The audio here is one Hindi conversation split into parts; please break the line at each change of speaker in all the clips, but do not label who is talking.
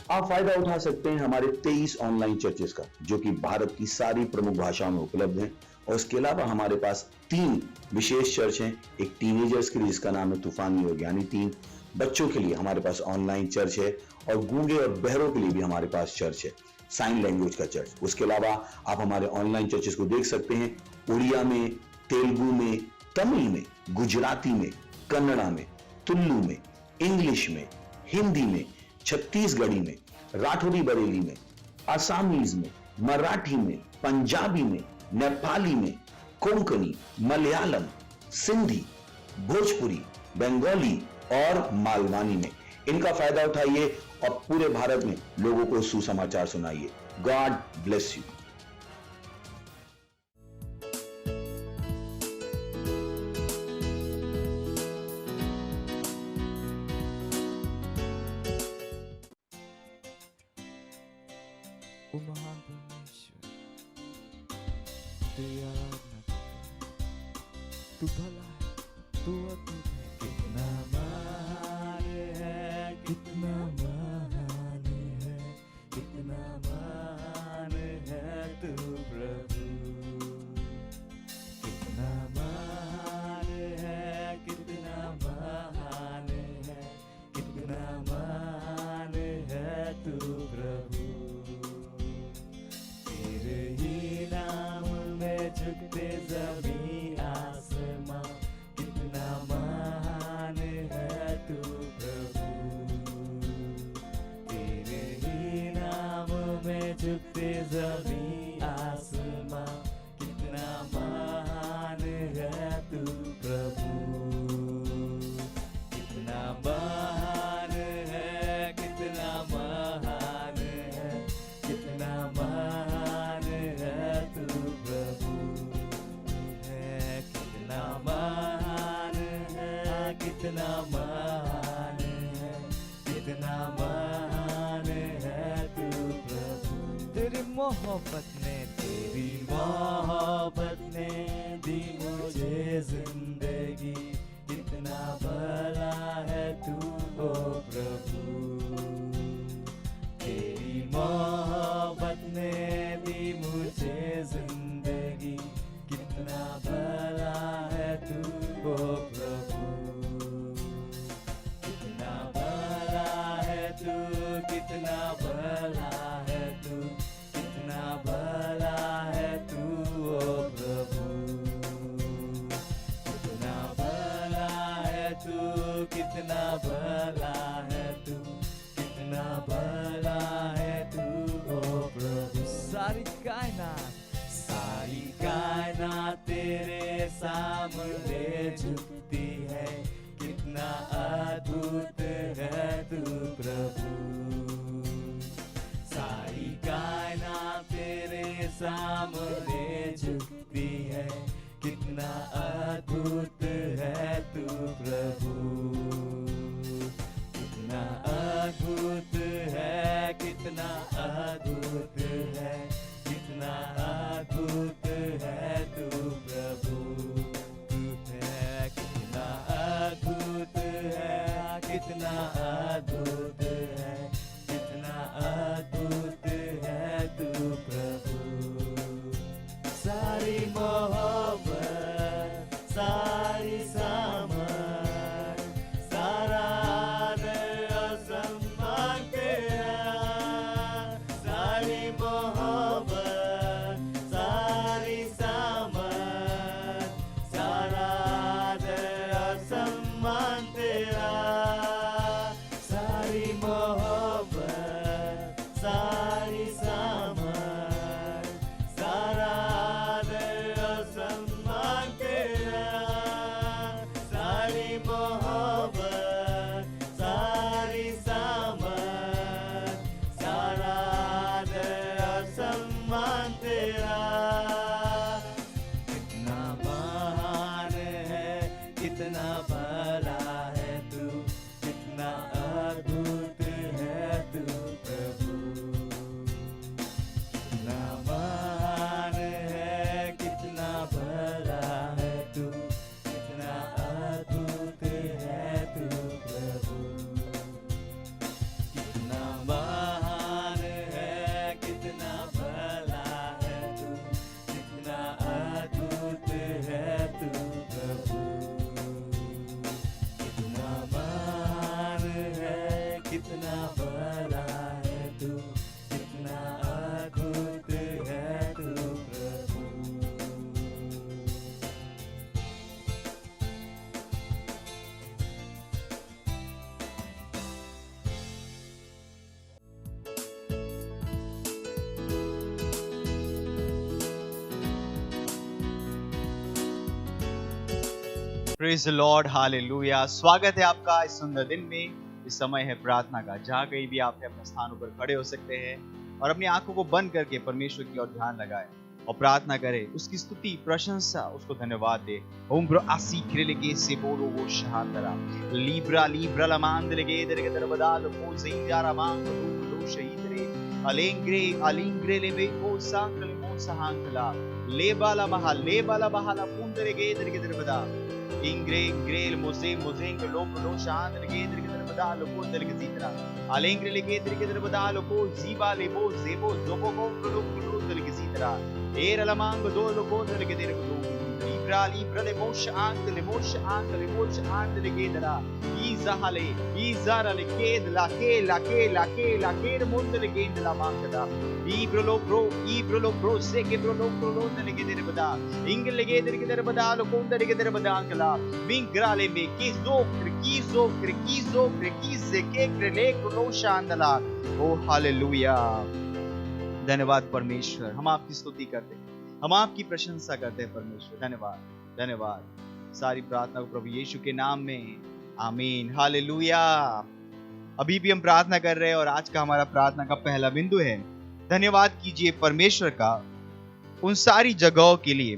आप फायदा उठा सकते हैं हमारे 23 ऑनलाइन चर्चेस का, जो कि भारत की सारी प्रमुख भाषाओं में उपलब्ध हैं। और इसके अलावा हमारे पास 3 विशेष चर्च हैं। एक टीनेजर्स के लिए जिसका नाम है तूफानी और ज्ञानी 3, बच्चों के लिए हमारे पास ऑनलाइन चर्च है, और गूंगे और बहरों के लिए भी हमारे पास चर्च है, साइन लैंग्वेज का चर्च। उसके अलावा आप हमारे ऑनलाइन चर्चेस को देख सकते हैं उड़िया में, तेलुगु में, तमिल में, गुजराती में, कन्नड़ा में, तुलु में, इंग्लिश में, हिंदी में, छत्तीसगढ़ी में, राठौरी बरेली में, आसामीज में, मराठी में, पंजाबी में, नेपाली में, कोंकणी, मलयालम, सिंधी, भोजपुरी, बंगाली और मालवानी में। इनका फायदा उठाइए और पूरे भारत में लोगों को सुसमाचार सुनाइए। God bless you.
O Mahabaleshwar तेरी आराधना तू भला है, तू अद्भुत है। कितना महान है, कितना महान है, कितना महान है तू प्रभु। कितना महान है, कितना महान है, कितना महान है तू प्रभु। तेरे ही नाम में झुकते ज़मीं आसमां, कितना महान है तू प्रभु। तेरे ही नाम में झुकते ज़मीं आसमां, कितना महान है तू प्रभु। कितना महान है, कितना महान है, कितना महान है तू प्रभु है। कितना महान है, कितना महान है, कितना महान है तू प्रभु। तेरी मोहब्बत ने दी मुझे जिंदगी, कितना भला है तू ओ प्रभु। तेरी मोहब्बत ने दी मुझे जिंदगी, कितना भला है तू ओ प्रभु। कितना भला है तू, कितना भला है तू, कितना भला है तू ओ प्रभु। कितना भला है तू, कितना भला है तू, कितना भला है तू ओ प्रभु। सारी कायनात तेरे सामने झुकती है, कितना अद्भुत है तू प्रभु। सारी कायनात तेरे सामने झुकती है, कितना अद्भुत है तू प्रभु। कितना अद्भुत है, कितना अद्भुत है, कितना अद्भुत है तू प्रभु। तू है कितना अद्भुत है, कितना अद्भुत है, कितना अद्भुत है तू प्रभु। सारी मोहब्बत, सारी कितना भला है तू, कितना अद्भुत है तू प्रभु, कितना महान है, कितना भला है तू, कितना अद्भुत है तू प्रभु, कितना महान है, कितना भला है तू, कितना अद्भुत है तू प्रभु, कितना महान है, कितना भला है तू, कितना अद्भुत है तू प्रभु।
Praise the Lord, hallelujah. स्वागत है आपका इस सुंदर दिन में। इस समय है प्रार्थना का। जहाँ कहीं भी आप अपने स्थानों पर खड़े हो सकते हैं और अपनी आंखों को बंद करके परमेश्वर की ओर ध्यान लगाएं और प्रार्थना करें, उसकी स्तुति, प्रशंसा, उसको धन्यवाद दे। उम्र आसी क्रिलके से बोलो वो शहांतरा लीब्रा लीब्रा लमांद लगे दरगे दरबदाल को ज़ीरा मांग लो शहीद रे अलेंग्रे अलिंग्रे लेबे को सांकल मो सहांतला लेबाला बहाला पुंदरे गे दरगे दरबदा इंग्रे इंग्रेल मोसे मोजेंग लोप लो शांत लगे दरगे दरबदा लोको दरगे ज़ीरा अलेंग्रे लगे दरगे दरबदा लोको ज़ीबा लेबो ज़ेबो ज़ोबो को लो दरगे ज़ीरा एर लमांग दो लोको दरगे दरबदो libra le moshe ante le gedra izahale izara le ged la ke monde le ged la mangda ibro lo bro se ke bro lo le gedere bada ingel le gedere gedere bada lo konde le gedere bada angla vingra le me kizo se ke krele lo shandala ओ हालेलुया। धन्यवाद परमेश्वर, हम आपकी स्तुति करते हैं, हम आपकी प्रशंसा करते हैं परमेश्वर। धन्यवाद धन्यवाद। सारी प्रार्थना को प्रभु यीशु के नाम में आमीन, हालेलुया। अभी भी हम प्रार्थना कर रहे हैं और आज का हमारा प्रार्थना का पहला बिंदु है, धन्यवाद कीजिए परमेश्वर का उन सारी जगहों के लिए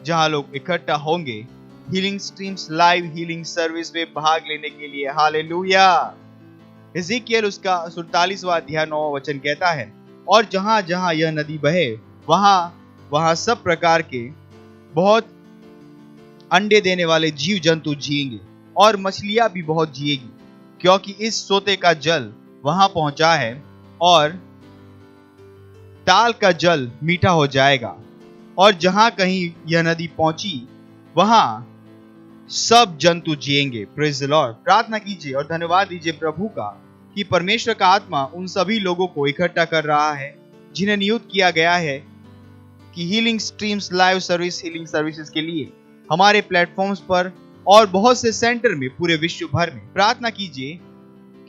जहां लोग इकट्ठा होंगे healing streams live healing service में भाग लेने के लिए। हालेलुया। एजेकियल उसका 47वां अध्याय 9वां वचन कहता है, और जहां जहां यह नदी बहे वहां सब प्रकार के बहुत अंडे देने वाले जीव जंतु जिएंगे और मछलियां भी बहुत जिएगी, क्योंकि इस सोते का जल वहां पहुंचा है और ताल का जल मीठा हो जाएगा। और जहां कहीं यह नदी पहुंची वहां सब जंतु जिएंगे। Praise the Lord. प्रार्थना कीजिए और धन्यवाद दीजिए प्रभु का कि परमेश्वर का आत्मा उन सभी लोगों को इकट्ठा कर रहा है जिन्हें नियुक्त किया गया है कि healing streams live service healing services के लिए हमारे प्लेटफॉर्म्स पर और बहुत से सेंटर में पूरे विश्व भर में। प्रार्थना कीजिए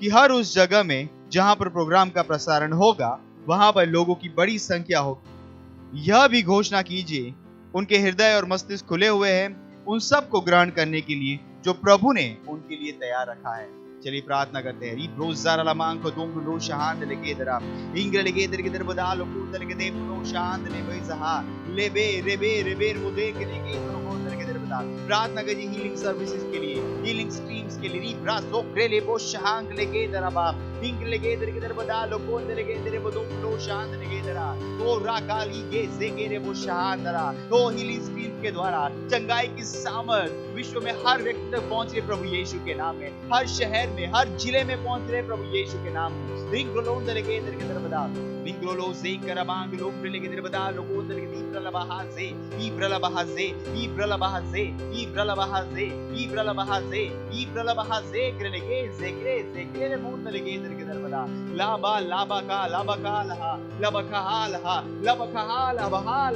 कि हर उस जगह में जहां पर प्रोग्राम का प्रसारण होगा वहां पर लोगों की बड़ी संख्या होगी। यह भी घोषणा कीजिए उनके हृदय और मस्तिष्क खुले हुए हैं उन सब को ग्रहण करने के लिए जो प्रभु ने उनके लिए तैयार रखा है। चलिए प्रार्थना करते हैं। रोज़ारा लमांग को दोंग लो शांत लेके दरा इंग्र लेके दर के दर बदा लो कुंदर के दे लो शांत ले भाई सहा लेबे रेबे मुदे के लेके लो कुंदर के दर बदा। प्रार्थना कीजिए हीलिंग सर्विसेज के लिए, हीलिंग स्ट्रीम्स के लिए। रीब्रा सोक्रे ले बो शांग लेके दरा बा इंग्र लेके दर के दर बदा लो कुंदर के दर बदो लो शांत लेके दरा तो राकाली के से के रे बो शांत दरा तो हीलिंग स्ट्रीम के द्वारा चंगाई की सामर्थ विश्व में हर व्यक्ति तक पहुंच रहे प्रभु यीशु के नाम में, हर शहर में हर जिले में पहुंच रहे प्रभु यीशु के नाम में। रिंग्रोलोन दलके दर के दर बदा रिंग्रोलो से करबांग लोग ब्रिले के दर बदा लोगो दर के इब्रला बहाजे इब्रला बहाजे इब्रला बहाजे इब्रला बहाजे इब्रला बहाजे इब्रला बहाजे करने के जेकरे मुंह दलके दर के दर बदा लाबा का लहा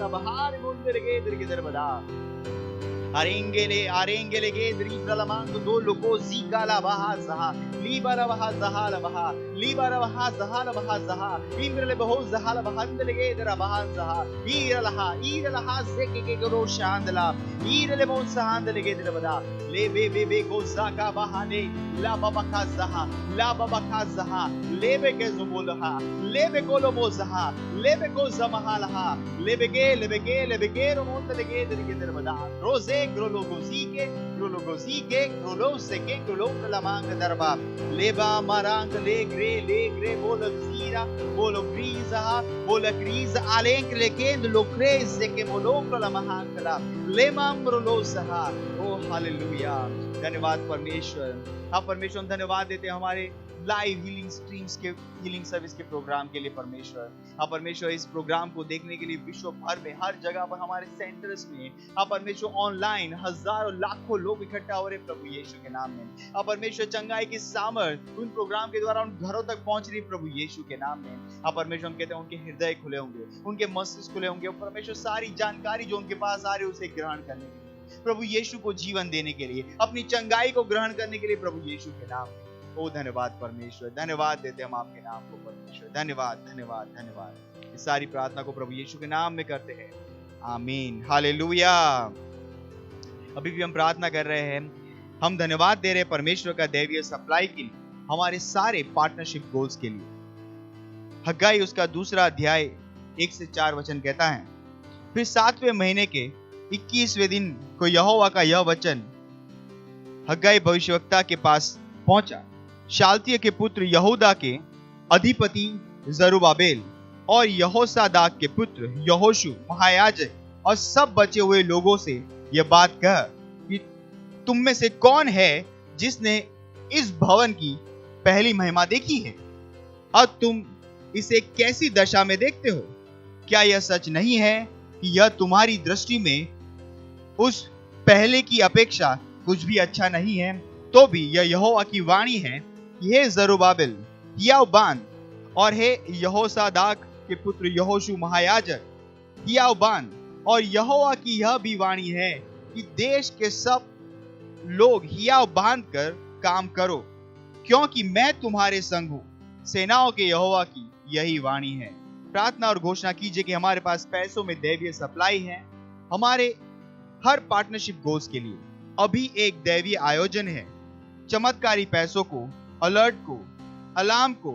बहार मुंह दर के दर बदा आरेंगेले के द्रीब्रला मांग दो लोगो जीकाला बहा जहा लीबारा बहा जहाला बहा लीबारा बहा जहाला बहा जहा इंद्रले बहो जहाला बहंदले के दरा बहा जहा ईरलहा जेके गरो शांदला ईरले मोन सहांदले के दरा बदा ले बे को जाका बहाने ला बाबा का जहा लेबे के जुबुलहा लेबे को लो मोजहा लेबे को जमहालहा लेबे के रो मोन तले के दर के दर बदा रोजे ग्रोलो को जीके ग्रोलो लोगो सी के क्रोलो से के क्रोलो लमांग दरबा लेबा मारांग ले ग्रे बोलो सीरा बोलो ग्रीजा बोलो ग्रीज आलेंग लेकेंद लोक्रेज से के बोलो लमांगला लेमाम्ब्रोलो सहा। ओ हालेलुया, धन्यवाद परमेश्वर। हाँ परमेश्वर, हम धन्यवाद देते हैं हमारे लाइव हीलिंग स्ट्रीम्स के हीलिंग सर्विस के प्रोग्राम के लिए परमेश्वर। हाँ परमेश्वर, इस प्रोग्राम को देखने के लिए विश्व भर में हर जगह पर हमारे सेंटर्स में हाँ परमेश्वर ऑनलाइन हजारों लाखों लोग इकट्ठा हो रहे प्रभु यीशु के नाम में। हाँ परमेश्वर, चंगाई की सामर्थ उन प्रोग्राम के द्वारा उन घरों तक पहुंच रही प्रभु यीशु के नाम में। हाँ परमेश्वर, हम कहते हैं उनके हृदय खुले होंगे, उनके मस्तिष्क खुले होंगे परमेश्वर, सारी जानकारी जो उनके पास आ रही है उसे ग्रहण करने के लिए, प्रभु यीशु को जीवन देने के लिए, अपनी चंगाई को ग्रहण करने के लिए प्रभु यीशु के नाम में। ओ धन्यवाद परमेश्वर, धन्यवाद देते हम आपके नाम को परमेश्वर। धन्यवाद धन्यवाद धन्यवाद। इस सारी प्रार्थना को प्रभु यीशु के नाम में करते हैं, आमीन, हालेलुया। अभी भी हम प्रार्थना कर रहे हैं, हम धन्यवाद दे रहे हैं परमेश्वर का दैवीय सप्लाई के लिए, हमारे सारे पार्टनरशिप गोल्स के लिए। हग्गाई उसका 2 अध्याय 1 से 4 वचन कहता है, फिर 7वें महीने के 21वें दिन को यहोवा का यह वचन हग्गाई भविष्यवक्ता के पास पहुंचा। शालतिय के पुत्र यहूदा के अधिपति जरुब्बाबेल और यहोसादाक के पुत्र यहोशू महायाजक और सब बचे हुए लोगों से यह बात कह कि तुम में से कौन है जिसने इस भवन की पहली महिमा देखी है? अब तुम इसे कैसी दशा में देखते हो? क्या यह सच नहीं है कि यह तुम्हारी दृष्टि में उस पहले की अपेक्षा कुछ भी अच्छा नहीं है? तो भी यह यहोवा की वाणी है कि हे जरुब्बाबेल हियाव बांध, और हे यहोसादाक के पुत्र यहोशू महायाजक हियाव बांध, और यहोवा की यह भी वाणी है कि देश के सब लोग हियाव बांध कर काम करो, क्योंकि मैं तुम्हारे संग हूं। सेनाओं के यहोवा की यही वाणी है। प्रार्थना और घोषणा कीजिए कि हमारे पास पैसों में दैवीय सप्लाई है हमारे हर पार्टनरशिप गोल्स के लिए। अभी एक दैवीय आयोजन है, चमत्कारी पैसों को, अलर्ट को, अलार्म को,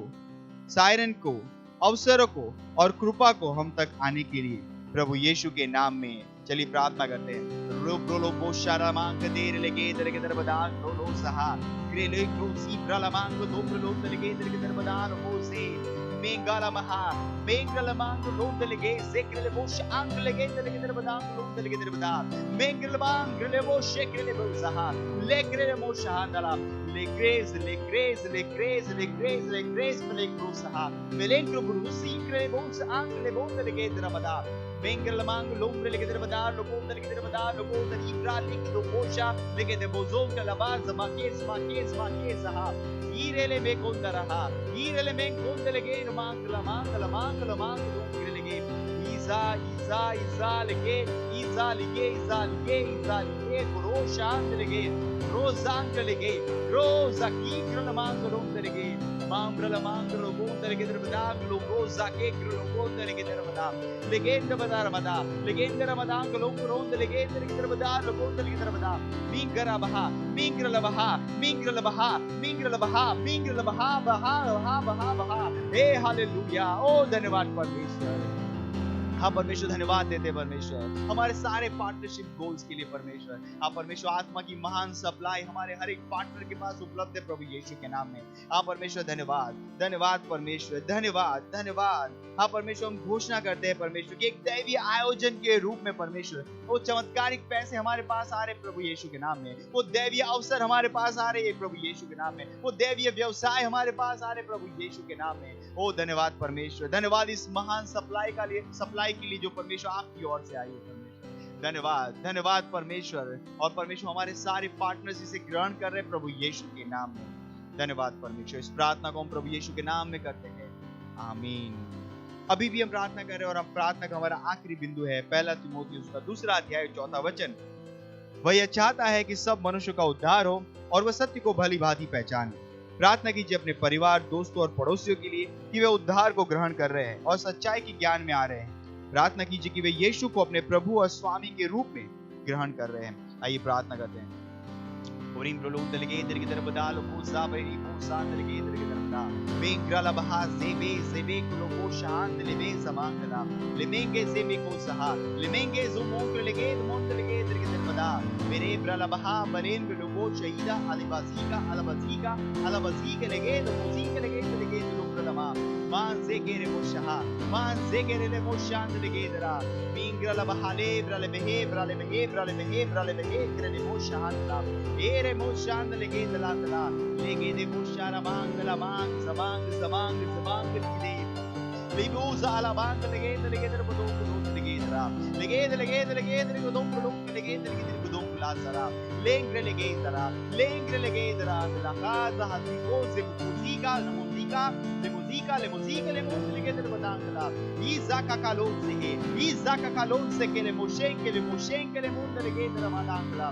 सायरन को, अवसरों को और कृपा को हम तक आने के लिए प्रभु यीशु के नाम में चलिए प्रार्थना करते हैं। रोब्रोलो बोशारा मांग देर लगे दरके दरबदान रोलो सहा ग्रेले क्रूसी ब्रला मांग दो ब्रलो दरके दरबदान हो से मेंगाला महा मेंगला मांग लोंद लगे सेक्रेले बोश आंग लगे दरके दरबदान लोंद लगे दरबदान मेंगला मांग ग्रेले बोश सेक्रेले बोसहा लेग्रेले मोशा दला लेग्रेज लेग्रेज लेग्रेज लेग्रेज लेग्रेज मले क्रूसहा मेलेंग्रो ब्रूसी ग्रेले बोस आंग ले बोंद लगे दरबदान मेंगला मांग लोंद लगे दरबदान लोंद लगे दरबदान लोंद इब्रा लिख दो बोशा लगे दे बोजों का लबाज माकेस हा ईरेले में कोंदरहा ईरेले में कोंदलगे मांग लगे इजा लगे रोशांत लगे रोजांग लगे रोजाकी ग्रल मांग लगे मांगल गोंदलगे दरबदांग लो रोजाके ग्रल गोंदलगे दरबदा लेगेंद बदार मदा लेगेंद रमदांग लो रोंदलगे दरबदा लो गोंदलगे दरबदा मिंगरा बहा मिंगरल बहा मिंगरल बहा मिंगरल बहा मिंगरल बहा बहा हे हालेलुया। ओ धन्यवाद परमेश्वर। हाँ परमेश्वर, धन्यवाद देते परमेश्वर हमारे सारे पार्टनरशिप गोल्स के लिए परमेश्वर। हाँ परमेश्वर, आत्मा की महान सप्लाई हमारे हर एक पार्टनर के पास उपलब्ध है प्रभु यीशु के नाम में। हाँ परमेश्वर, धन्यवाद धन्यवाद परमेश्वर, धन्यवाद धन्यवाद। हाँ परमेश्वर, हम घोषणा करते हैं परमेश्वर कि एक दैवीय आयोजन के रूप में परमेश्वर वो चमत्कारिक पैसे हमारे पास आ रहे प्रभु यीशु के नाम में, वो दैवीय अवसर हमारे पास आ रहे हैं प्रभु यीशु के नाम में, वो दैवीय व्यवसाय हमारे पास आ रहे प्रभु यीशु के नाम में। ओ धन्यवाद परमेश्वर, धन्यवाद इस महान सप्लाई के लिए जो परमेश्वर आपकी ओर से आई है परमेश्वर। धन्यवाद धन्यवाद परमेश्वर। और परमेश्वर, हमारे सारे पार्टनर्स इसे ग्रहण कर रहे प्रभु यीशु के नाम में। धन्यवाद परमेश्वर। इस प्रार्थना को हम प्रभु यीशु के नाम में करते हैं, आमीन। अभी भी हम प्रार्थना कर रहे हैं और हम प्रार्थना का हमारा आखिरी बिंदु है 1 तीमुथियुस का 2 अध्याय 4 वचन। वह यह चाहता है कि सब मनुष्य का उद्धार हो और वह सत्य को भली भांति पहचाने। प्रार्थना कीजिए अपने परिवार, दोस्तों और पड़ोसियों के लिए कि वे उद्धार को ग्रहण कर रहे हैं और सच्चाई के ज्ञान में आ रहे हैं। प्रार्थना कीजिए कि वे यीशु को अपने प्रभु और स्वामी के रूप में ग्रहण कर रहे हैं। आइए प्रार्थना करते हैं। Orim prolon delegate que badalo pusa beri pusa delegate que bada mengra la baha zebe kulo shan lebe zamangala lemenge zeme ko saha lemenge zumongre legate monte legate que bada mere brala baha barem logo shaida alabazika legate muzika legate luma man zegere moshaha man zegere le moshan legate ra mingra la baha lebra le behebra le moshahan la ere moshan legate la legate moshara mangala mang zamang kide Libuza ala banda legate bodong legate ra legate bodong bodong lazara lengre legate ra la casa hatiko ze musica le musica legate badangala izaka kalon se ke le moshenke le munda legate ra badangala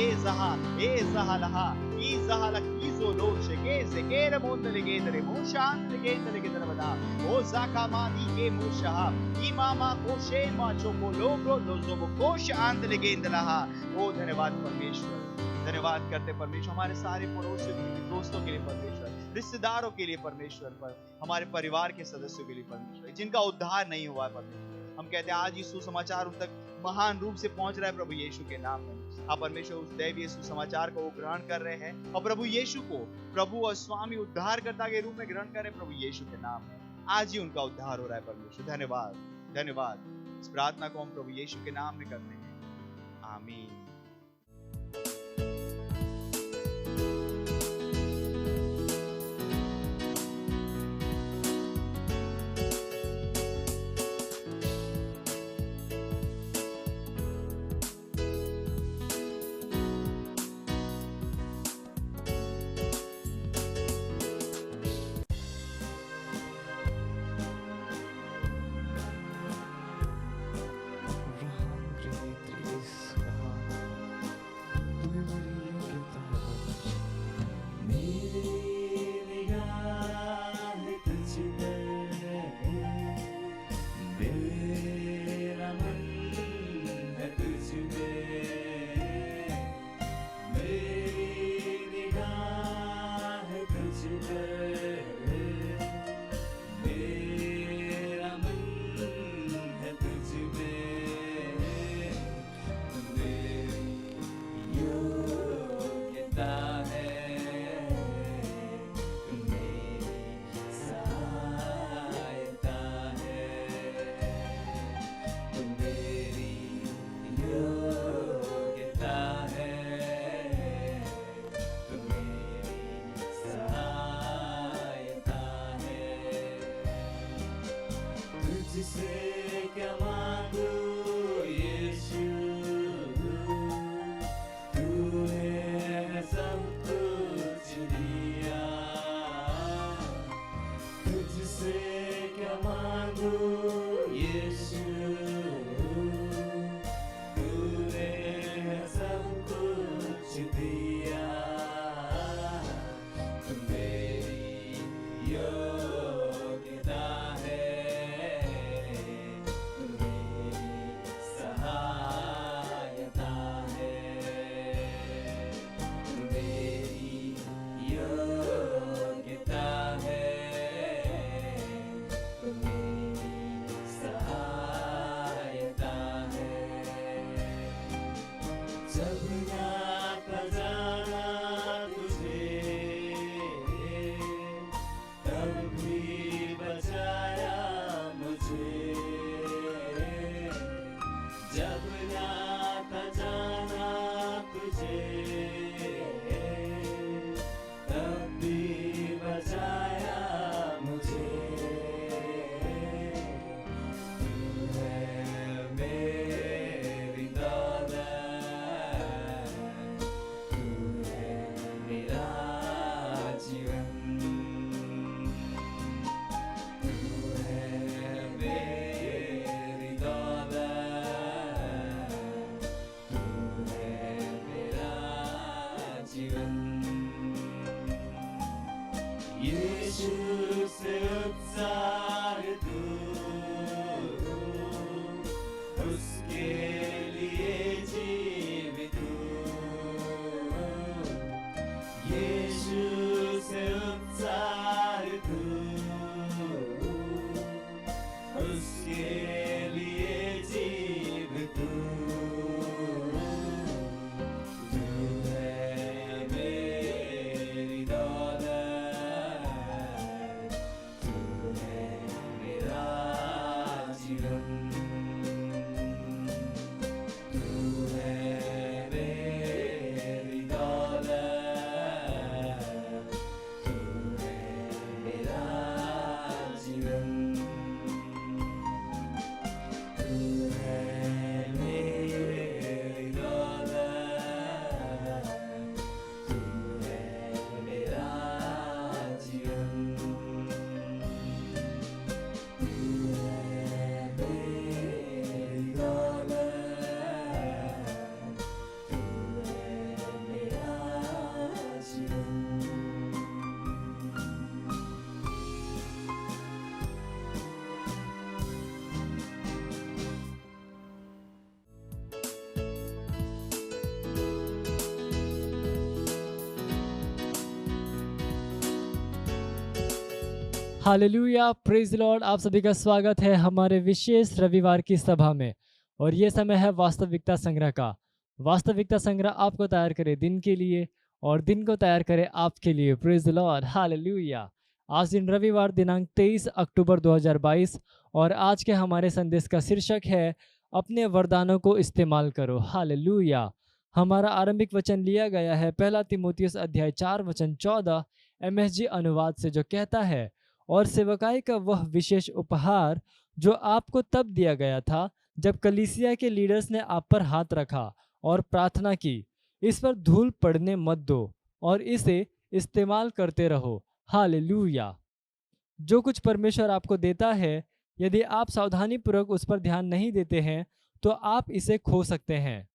ezaha laha izahala kizo lo shege sekere munda legate re moshan legate ra bada o zaka mani ke mushaha imama koshe ma chokologo lozobo kosh अंत legate laha ओ धन्यवाद परमेश्वर धन्यवाद करते परमेश्वर हमारे सारे पड़ोसियों के लिए दोस्तों के लिए परमेश्वर रिश्तेदारों के लिए परमेश्वर पर हमारे परिवार के सदस्यों के लिए परमेश्वर जिनका उद्धार नहीं हुआ है परमेश्वर हम कहते हैं आज यीशु समाचार उन तक महान रूप से पहुंच रहा है प्रभु यीशु के नाम में आप परमेश्वर उस दैवीय सुसमाचार को ग्रहण कर रहे हैं और प्रभु यीशु को प्रभु और स्वामी उद्धारकर्ता के रूप में ग्रहण कर रहे हैं प्रभु यीशु के नाम में आज ही उनका उद्धार हो रहा है परमेश्वर धन्यवाद इस प्रार्थना को हम प्रभु यीशु के नाम में करते हैं आमीन
यीशु से उत्साहित हूँ, उसके लिए जीवित हूँ। तू है मेरी दौलत, तू है मेरा जीवन, तू है मेरी दौलत, तू है मेरा जीवन, तू है मेरी दौलत, तू है मेरा जीवन, तू है मेरी दौलत, तू है मेरा जीवन।
Hallelujah, praise Lord. आप सभी का स्वागत है हमारे विशेष रविवार की सभा में। और ये समय है वास्तविकता संग्रह का। वास्तविकता संग्रह आपको तैयार करे दिन के लिए और दिन को तैयार करे आपके लिए। Praise Lord, hallelujah. आज दिन रविवार दिनांक 23 अक्टूबर 2022 और आज के हमारे संदेश का शीर्षक है अपने वरदानों को इस्तेमाल करो। हालेलुया। हमारा आरंभिक वचन लिया गया है 1 तीमुथियुस अध्याय 4 वचन 14 MSG अनुवाद से, जो कहता है, और सेवकाई का वह विशेष उपहार जो आपको तब दिया गया था जब कलीसिया के लीडर्स ने आप पर हाथ रखा और प्रार्थना की, इस पर धूल पड़ने मत दो और इसे इस्तेमाल करते रहो। हालेलुया। जो कुछ परमेश्वर आपको देता है, यदि आप सावधानीपूर्वक उस पर ध्यान नहीं देते हैं तो आप इसे खो सकते हैं।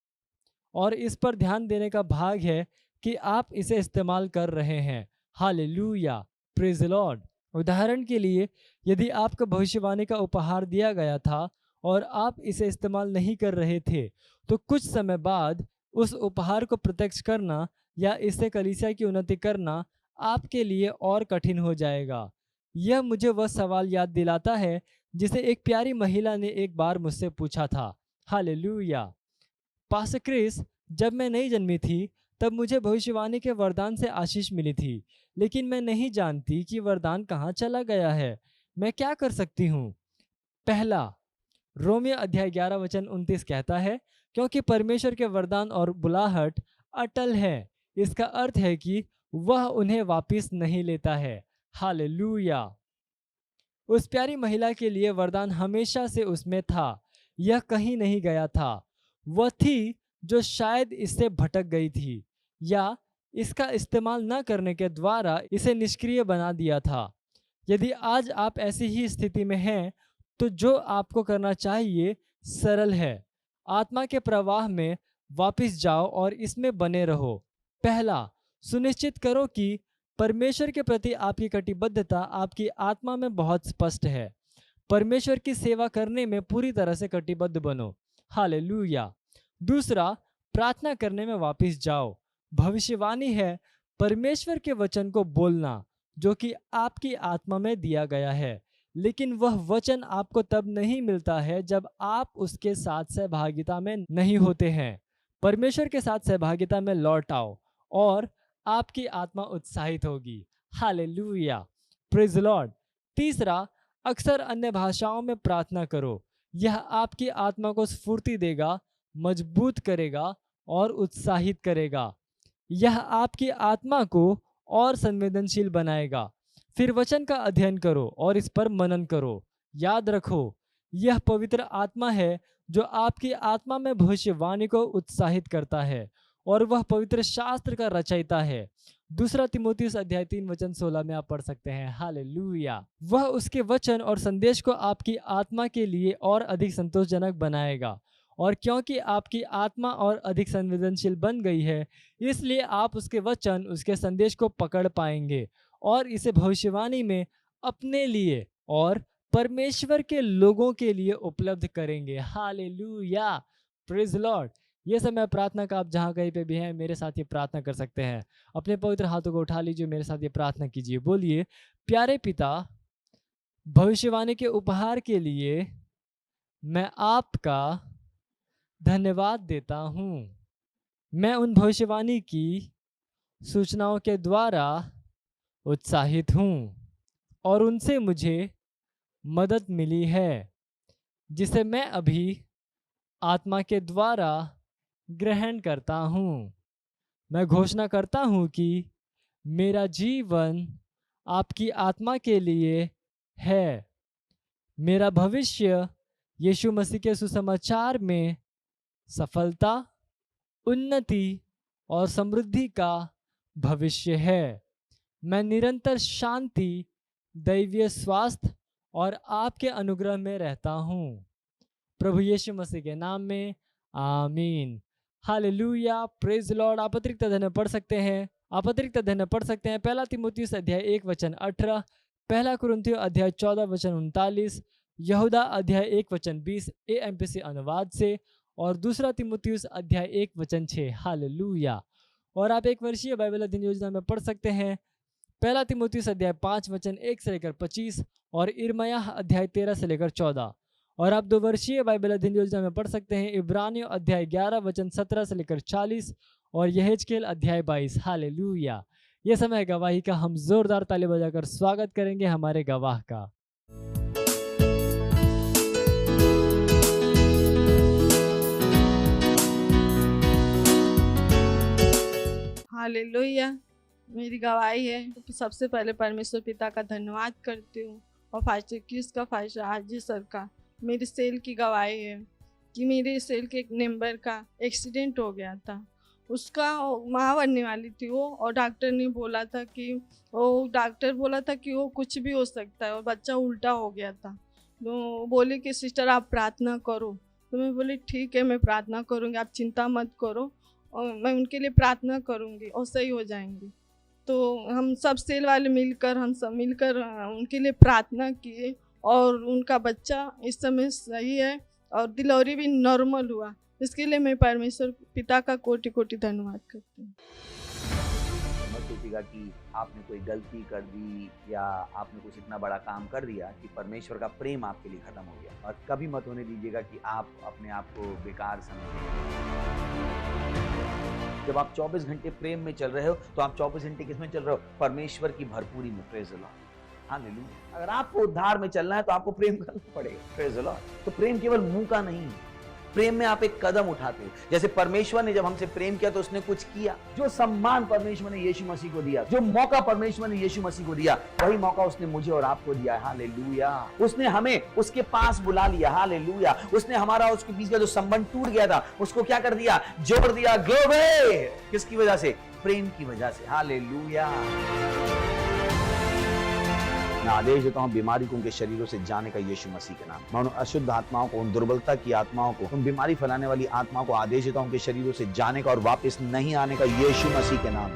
और इस पर ध्यान देने का भाग है कि आप इसे इस्तेमाल कर रहे हैं। Hallelujah, praise the Lord. उदाहरण के लिए, यदि आपको भविष्यवाणी का उपहार दिया गया था और आप इसे इस्तेमाल नहीं कर रहे थे, तो कुछ समय बाद उस उपहार को प्रत्यक्ष करना या इससे कलीसिया की उन्नति करना आपके लिए और कठिन हो जाएगा। यह मुझे वह सवाल याद दिलाता है जिसे एक प्यारी महिला ने एक बार मुझसे पूछा था। हालेलुया। पास्टर क्रिस, जब मैं नई जन्मी थी तब मुझे भविष्यवाणी के वरदान से आशीष मिली थी, लेकिन मैं नहीं जानती कि वरदान कहाँ चला गया है। मैं क्या कर सकती हूँ? पहला, रोमियो अध्याय 11 वचन 29 कहता है, क्योंकि परमेश्वर के वरदान और बुलाहट अटल है। इसका अर्थ है कि वह उन्हें वापस नहीं लेता है। हालेलुया। उस प्यारी महिला के लिए वरदान हमेशा से उसमें था, यह कहीं नहीं गया था। वह थी जो शायद इससे भटक गई थी या इसका इस्तेमाल न करने के द्वारा इसे निष्क्रिय बना दिया था। यदि आज आप ऐसी ही स्थिति में हैं, तो जो आपको करना चाहिए सरल है। आत्मा के प्रवाह में वापस जाओ और इसमें बने रहो। पहला, सुनिश्चित करो कि परमेश्वर के प्रति आपकी कटिबद्धता आपकी आत्मा में बहुत स्पष्ट है। परमेश्वर की सेवा करने में पूरी तरह से कटिबद्ध बनो। हालेलुया। दूसरा, प्रार्थना करने में वापस जाओ। भविष्यवाणी है परमेश्वर के वचन को बोलना जो कि आपकी आत्मा में दिया गया है, लेकिन वह वचन आपको तब नहीं मिलता है जब आप उसके साथ सहभागिता में नहीं होते हैं। परमेश्वर के साथ सहभागिता में लौट आओ और आपकी आत्मा उत्साहित होगी। Hallelujah, praise the Lord. तीसरा, अक्सर अन्य भाषाओं में प्रार्थना करो। यह आपकी आत्मा को स्फूर्ति देगा, मजबूत करेगा और उत्साहित करेगा। यह आपकी आत्मा को और संवेदनशील बनाएगा। फिर वचन का अध्ययन करो और इस पर मनन करो। याद रखो, यह पवित्र आत्मा है जो आपकी आत्मा में भविष्यवाणी को उत्साहित करता है और वह पवित्र शास्त्र का रचयिता है। 2 तीमुथियुस अध्याय 3 वचन 16 में आप पढ़ सकते हैं। हालेलुया। वह उसके वचन और संदेश को आपकी आत्मा के लिए और अधिक संतोषजनक बनाएगा। और क्योंकि आपकी आत्मा और अधिक संवेदनशील बन गई है, इसलिए आप उसके वचन, उसके संदेश को पकड़ पाएंगे और इसे भविष्यवाणी में अपने लिए और परमेश्वर के लोगों के लिए उपलब्ध करेंगे। Hallelujah, praise Lord. ये समय प्रार्थना का आप जहाँ कहीं पे भी हैं मेरे साथ ये प्रार्थना कर सकते हैं। अपने पवित्र हाथों को उठा लीजिए, मेरे साथ ये प्रार्थना कीजिए। बोलिए, प्यारे पिता, भविष्यवाणी के उपहार के लिए मैं आपका धन्यवाद देता हूँ। मैं उन भविष्यवाणी की सूचनाओं के द्वारा उत्साहित हूँ और उनसे मुझे मदद मिली है, जिसे मैं अभी आत्मा के द्वारा ग्रहण करता हूँ। मैं घोषणा करता हूँ कि मेरा जीवन आपकी आत्मा के लिए है। मेरा भविष्य यीशु मसीह के सुसमाचार में सफलता, उन्नति और समृद्धि का भविष्य है। मैं निरंतर शांति, दैवीय स्वास्थ्य और आपके अनुग्रह में रहता हूँ। प्रभु यीशु मसीह के नाम में आमीन। Hallelujah, praise Lord. आप अतिरिक्त अध्ययन पढ़ सकते हैं। आप अतिरिक्त अध्ययन पढ़ सकते हैं। पहला तीमुथियुस अध्याय 1 वचन 18, पहला कुरिन्थियों अध्याय 14 वचन 39, यहूदा अध्याय 1 वचन 20 AMPC अनुवाद से, और दूसरा तीमुथियुस अध्याय 1 वचन 6। हालेलुया। और आप एक वर्षीय बाइबल अध्ययन योजना में पढ़ सकते हैं। पहला तीमुथियुस अध्याय 5 वचन 1 से लेकर 25 और इर्मयाह अध्याय 13 से लेकर 14। और आप 2 वर्षीय बाइबल अध्ययन योजना में पढ़ सकते हैं। इब्रानियों अध्याय 11 वचन 17 से लेकर 40 और यहेजकेल अध्याय 22। हालेलुया। ये समय है गवाही का। हम जोरदार ताली बजाकर स्वागत करेंगे हमारे गवाह का।
हालेलुया। मेरी गवाही है। तो सबसे पहले परमेश्वर पिता का धन्यवाद करती हूँ और फास्टर क्यूस का, फास्टर आरजी सर का। मेरी सेल की गवाही है कि मेरे सेल के एक मेंबर का एक्सीडेंट हो गया था। उसका माँ बनने वाली थी वो, और डॉक्टर ने बोला था कि वो कुछ भी हो सकता है, और बच्चा उल्टा हो गया था। तो बोले कि सिस्टर आप प्रार्थना करो। तो मैं बोली ठीक है, मैं प्रार्थना करूँगी, आप चिंता मत करो, और मैं उनके लिए प्रार्थना करूँगी और सही हो जाएंगे। तो हम सब सेल वाले मिलकर उनके लिए प्रार्थना किए, और उनका बच्चा इस समय सही है और डिलीवरी भी नॉर्मल हुआ। इसके लिए मैं परमेश्वर पिता का कोटि कोटि धन्यवाद करती हूँ।
मत सोचिएगा कि आपने कोई गलती कर दी या आपने कुछ इतना बड़ा काम कर दिया कि परमेश्वर का प्रेम आपके लिए खत्म हो गया, और कभी मत होने दीजिएगा कि आप अपने आप को बेकार समझें। जब आप 24 घंटे प्रेम में चल रहे हो तो आप 24 घंटे किस में चल रहे हो? परमेश्वर की भरपूरी में। Praise the Lord. हालेलुया। अगर आपको उद्धार में चलना है तो आपको प्रेम करना पड़ेगा। Praise the Lord. तो प्रेम केवल मुंह का नहीं है, प्रेम में आप एक कदम उठाते हो। जैसे परमेश्वर ने जब हमसे प्रेम किया तो उसने कुछ किया। जो सम्मान परमेश्वर ने यीशु मसीह को दिया, जो मौका परमेश्वर ने यीशु मसीह को दिया, वही मौका उसने मुझे और आपको दिया। हालेलुया। उसने हमें उसके पास बुला लिया। हालेलुया। उसने हमारा उसके बीच का जो संबंध टूट गया था उसको क्या कर दिया? जोड़ दिया। ग्लोरी। किसकी वजह से? प्रेम की वजह से। हालेलुया। मैं आदेश देता हूं बीमारी को उनके शरीरों से जाने का यीशु मसीह के नाम। मैं उन अशुद्ध आत्माओं को, उन दुर्बलता की आत्माओं को, उन बीमारी फैलाने वाली आत्माओं को आदेश देता हूं उनके शरीरों से जाने का और वापस नहीं आने का यीशु मसीह के नाम।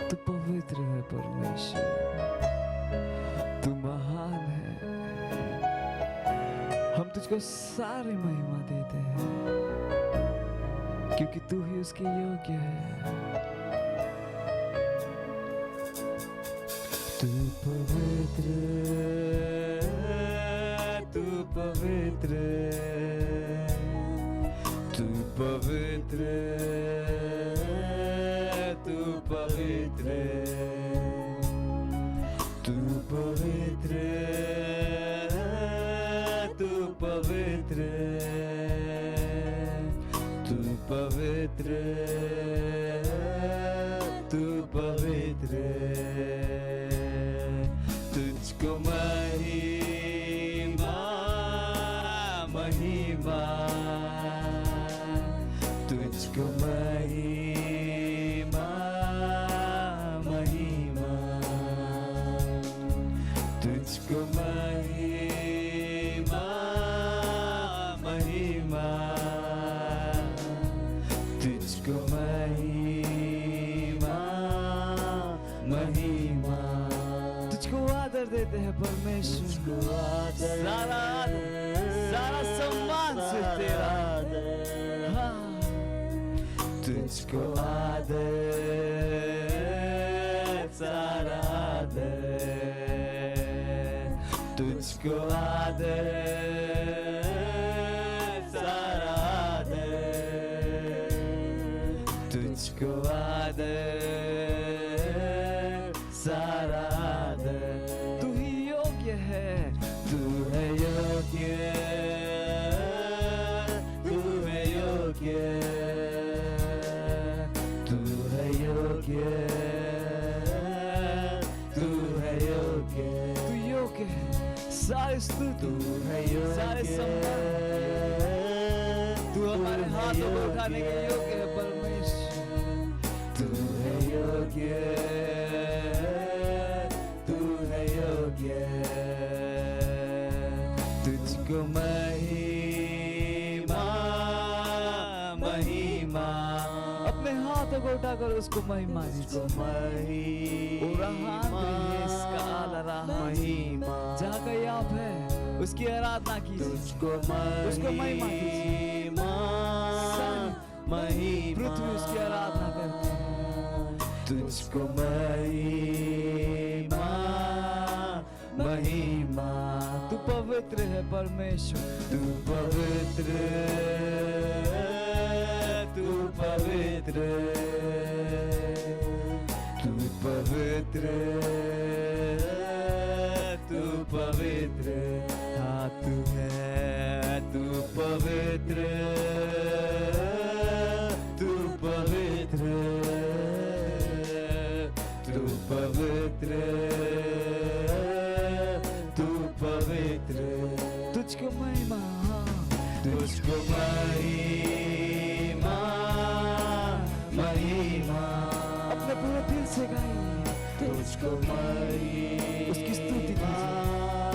तू पवित्र है परमेश्वर, तू महान है। हम तुझको सारी महिमा देते हैं क्योंकि तू ही उसके योग्य है। तू पवित्र, तू पवित्र, तू पवित्र, तू पवित्र, तू पवित्र, तू पवित्र, तू पवित्र, तू पवित्र। तुझको महिमा महिमा, तुझको महिमा महिमा, देते हैं परमेश्वर। सारा आदर, सारा सम्मान सिर्फ तेरा। हाँ, तुझको आदर, सारा आदर, तुझको आदर, सारा आदर, तुझको आदर, सारा आदर। तू ही योग्य है, तू है योग्य, तू है योग्य, तू है योग्य, तू है योग्य, तू योग्य है। सारे स्तुति तू है योग्य, सारे सम्मान तू हमारे हाथों को उठाने के योग्य है परमेश्वर। तू है योग्य, तू है योग्य, तुझको महिमा, महिमा। अपने हाथों को उठाकर उसको महिमा दीजिए। महिमा जहाँ कहीं आप है उसकी आराधना कीजिए, उसको महिमा कीजिए। पृथ्वी उसकी आराधना करती है। तुझको महिमा, महिमा। तू पवित्र है परमेश्वर, तू पवित्र, तू पवित्र, तू पवित्र, तू पवित्र। हाँ तू है, तू पवित्र, तू पवित्र, तू पवित्र, तू पवित्र। तुझको महिमा, तुझको महिमा, महिमा। अपने पूरे दिल से गाइए तुझको महिमा, उसकी स्तुति कीजिए,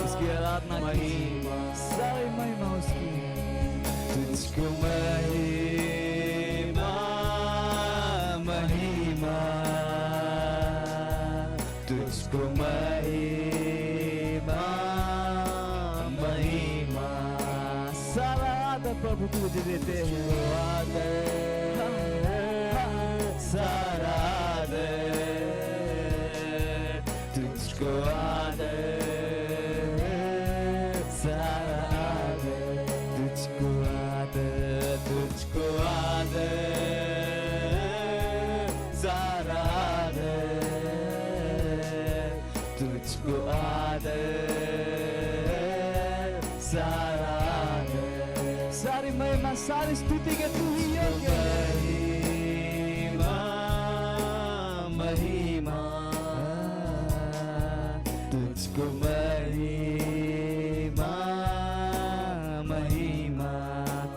उसकी आराधना कीजिए, सारी महिमा उसकी। तुझको महिमा, महिमा, तुझको महिमा, महिमा। सारा आदर प्रभु तुझे देते हैं, आदर, सारा आदर, तुझको आदर, सारा आदर, तुझको आदर, तुझको आदर, सारा आदर, तुझको आदर, सारा आदर। सारी महिमा, सारी स्तुति के तू ही योग्य है। महिमा, तुझको महिमा, महिमा।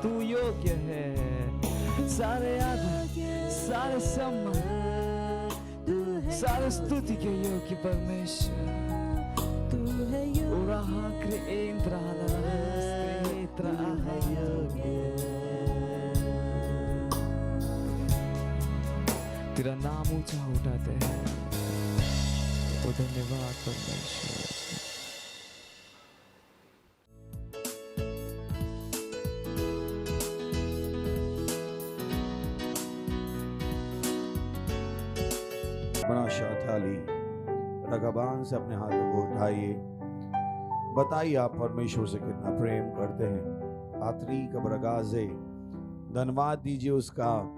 तू योग्य है, सारे आदर, सारे सम्मान, सारे स्तुति के योग्य परमेश्वर। Uraha creendra stretra तेरा नाम ऊंचा उठाते हैं तो धन्यवाद परमेश्वर।
बना शाथाली रगबान से अपने हाथों को उठाइए, बताइए आप परमेश्वर से कितना प्रेम करते हैं। आतरी कब्रगाजे धन्यवाद दीजिए उसका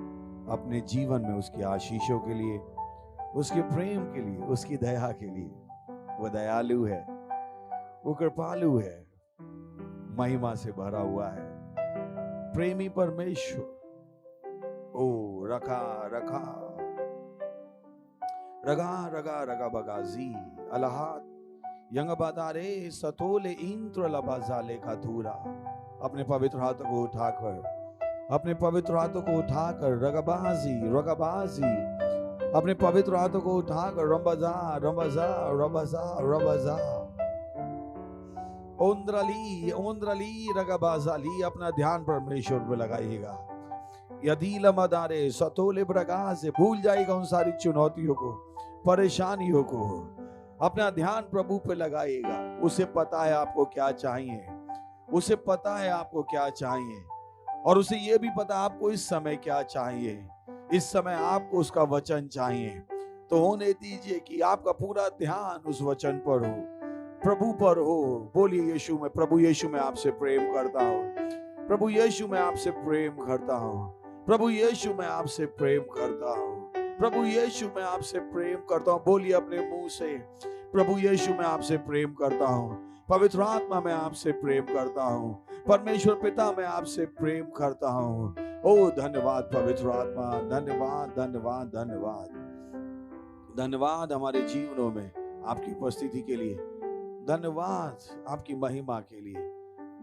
अपने जीवन में, उसकी आशीषों के लिए, उसके प्रेम के लिए, उसकी दया के लिए। वो दयालु है, वो कृपालु है, महिमा से भरा हुआ है, प्रेमी परमेश्वर। ओ रखा रखा रगा रगा रगा बगाजी अलहात यंग बादारे सतोले इंद्र लबाजाले का धूरा। अपने पवित्र हाथों को उठाकर, अपने पवित्र हाथों को उठाकर रगबाजी रगबाजी, अपने पवित्र हाथों को उठाकर रंबजा रंबजा रंबजा रंबजा ओंद्रली ओंद्रली रगबाजाली। अपना ध्यान परमेश्वर पे लगाइएगा। यदि लमदारे सतोले प्रकाश से भूल जाएगा उन सारी चुनौतियों को, परेशानियों को।
अपना ध्यान प्रभु पे लगाइएगा। उसे पता है आपको क्या चाहिए, उसे पता है आपको क्या चाहिए, और उसे यह भी पता आपको इस समय क्या चाहिए। इस समय आपको उसका वचन चाहिए, तो होने दीजिए कि आपका पूरा ध्यान उस वचन पर हो, प्रभु पर हो। बोलिए यीशु में, प्रभु यीशु में आपसे प्रेम करता हूं, प्रभु यीशु में आपसे प्रेम करता हूं, प्रभु यीशु में आपसे प्रेम करता हूं, प्रभु यीशु में आपसे प्रेम करता हूं। बोलिए अपने मुंह से, प्रभु यीशु में आपसे प्रेम करता हूं, पवित्र आत्मा में आपसे प्रेम करता हूं, परमेश्वर पिता में आपसे प्रेम करता हूं। ओ धन्यवाद पवित्र आत्मा, धन्यवाद धन्यवाद धन्यवाद धन्यवाद हमारे जीवनों में आपकी उपस्थिति के लिए, धन्यवाद आपकी महिमा के लिए,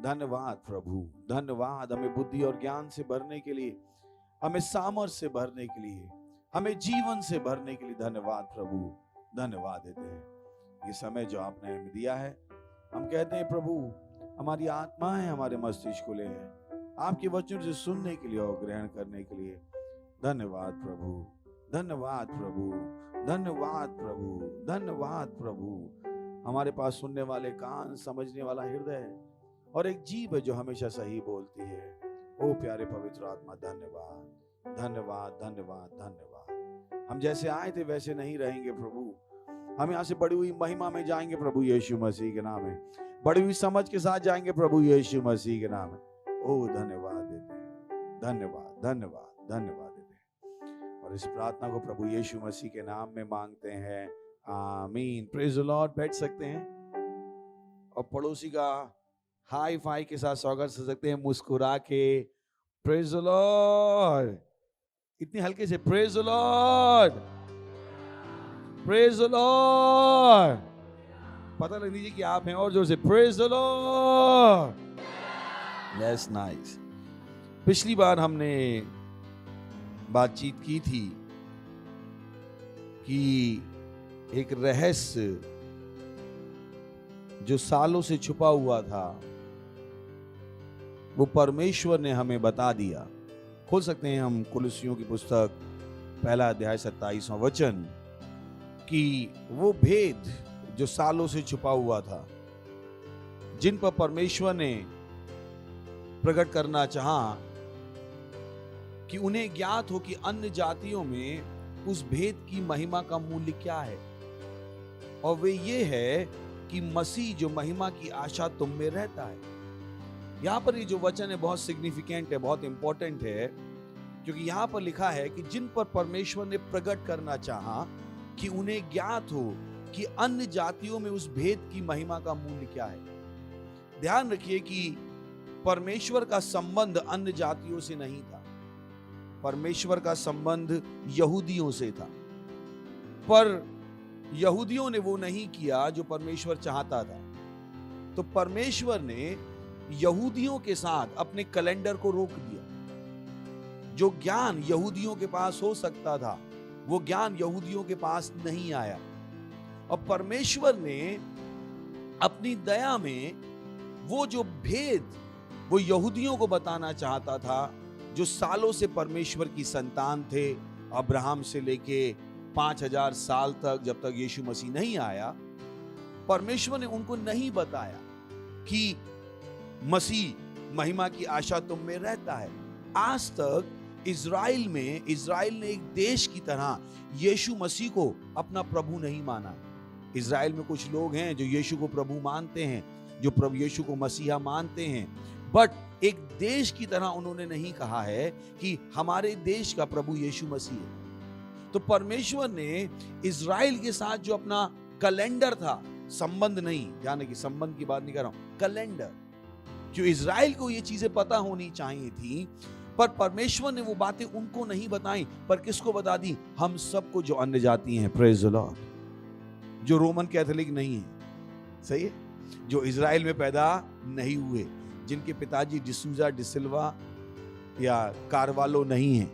धन्यवाद प्रभु, धन्यवाद हमें बुद्धि और ज्ञान से भरने के लिए, हमें सामर्थ से भरने के लिए, हमें जीवन से भरने के लिए धन्यवाद प्रभु, धन्यवाद देते हैं। ये समय जो आपने हमें दिया है, हम कहते हैं प्रभु हमारी आत्माएं हमारे मस्तिष्क खुले हैं आपके वचन से सुनने के लिए और ग्रहण करने के लिए। धन्यवाद प्रभु, धन्यवाद प्रभु, धन्यवाद प्रभु, धन्यवाद प्रभु। हमारे पास सुनने वाले कान, समझने वाला हृदय और एक जीभ है जो हमेशा सही बोलती है। ओ प्यारे पवित्र आत्मा, धन्यवाद धन्यवाद धन्यवाद धन्यवाद। हम जैसे आए थे वैसे नहीं रहेंगे प्रभु, हम यहाँ से बढ़ी हुई महिमा में जाएंगे प्रभु यीशु मसीह के नाम में, बड़ी हुई समझ के साथ जाएंगे प्रभु यीशु मसीह के नाम में। ओ धन्यवाद देते हैं, धन्यवाद धन्यवाद धन्यवाद देते हैं, और इस प्रार्थना को प्रभु यीशु मसीह के नाम में मांगते हैं, आमीन। Praise the Lord. बैठ सकते हैं और पड़ोसी का हाई फाई के साथ स्वागत कर सकते हैं मुस्कुरा के। Praise the Lord. इतने हल्के से praise the Lord, praise the Lord. पता लग दीजिए कि आप हैं, और जोर से praise the Lord. Yes, nice. पिछली बार हमने बातचीत की थी कि एक रहस्य जो सालों से छुपा हुआ था वो परमेश्वर ने हमें बता दिया। खोल सकते हैं हम कुलुस्सियों की पुस्तक, पहला अध्याय 27वां वचन, कि वो भेद जो सालों से छुपा हुआ था, जिन पर परमेश्वर ने प्रकट करना चाहा कि उन्हें ज्ञात हो कि अन्य जातियों में उस भेद की महिमा का मूल्य क्या है, और वे ये है कि मसीह जो महिमा की आशा तुम में रहता है। यहां पर ये जो वचन है बहुत सिग्निफिकेंट है, बहुत इंपॉर्टेंट है, क्योंकि यहां पर लिखा है कि जिन पर परमेश्वर ने प्रकट करना चाहा कि उन्हें ज्ञात हो कि अन्य जातियों में उस भेद की महिमा का मूल्य क्या है। ध्यान रखिए कि परमेश्वर का संबंध अन्य जातियों से नहीं था, परमेश्वर का संबंध यहूदियों से था, पर यहूदियों ने वो नहीं किया जो परमेश्वर चाहता था। तो परमेश्वर ने यहूदियों के साथ अपने कैलेंडर को रोक दिया। जो ज्ञान यहूदियों के पास हो सकता था वो ज्ञान यहूदियों के पास नहीं आया, और परमेश्वर ने अपनी दया में वो जो भेद वो यहूदियों को बताना चाहता था, जो सालों से परमेश्वर की संतान थे, अब्राहम से लेके 5000 साल तक, जब तक यीशु मसीह नहीं आया, परमेश्वर ने उनको नहीं बताया कि मसीह महिमा की आशा तुम में रहता है। आज तक इजराइल ने एक देश की तरह यीशु मसीह को अपना प्रभु नहीं माना। इजराइल में कुछ लोग हैं जो यीशु को प्रभु मानते हैं, जो प्रभु यीशु को मसीहा मानते हैं, बट एक देश की तरह उन्होंने नहीं कहा है कि हमारे देश का प्रभु यीशु मसीह है। तो परमेश्वर ने इजराइल के साथ जो अपना कैलेंडर था, संबंध नहीं, ध्यान रखिए संबंध की बात नहीं कर रहा हूं, कैलेंडर, जो इजराइल को ये चीजें पता होनी चाहिए थी, पर परमेश्वर ने वो बातें उनको नहीं बताई, पर किसको बता दी? हम सबको, जो अन्य जाति हैं। Praise the Lord. जो रोमन कैथोलिक नहीं है, सही है, जो इजराइल में पैदा नहीं हुए, जिनके पिताजी डिसूजा डिसिल्वा या कारवालो नहीं है,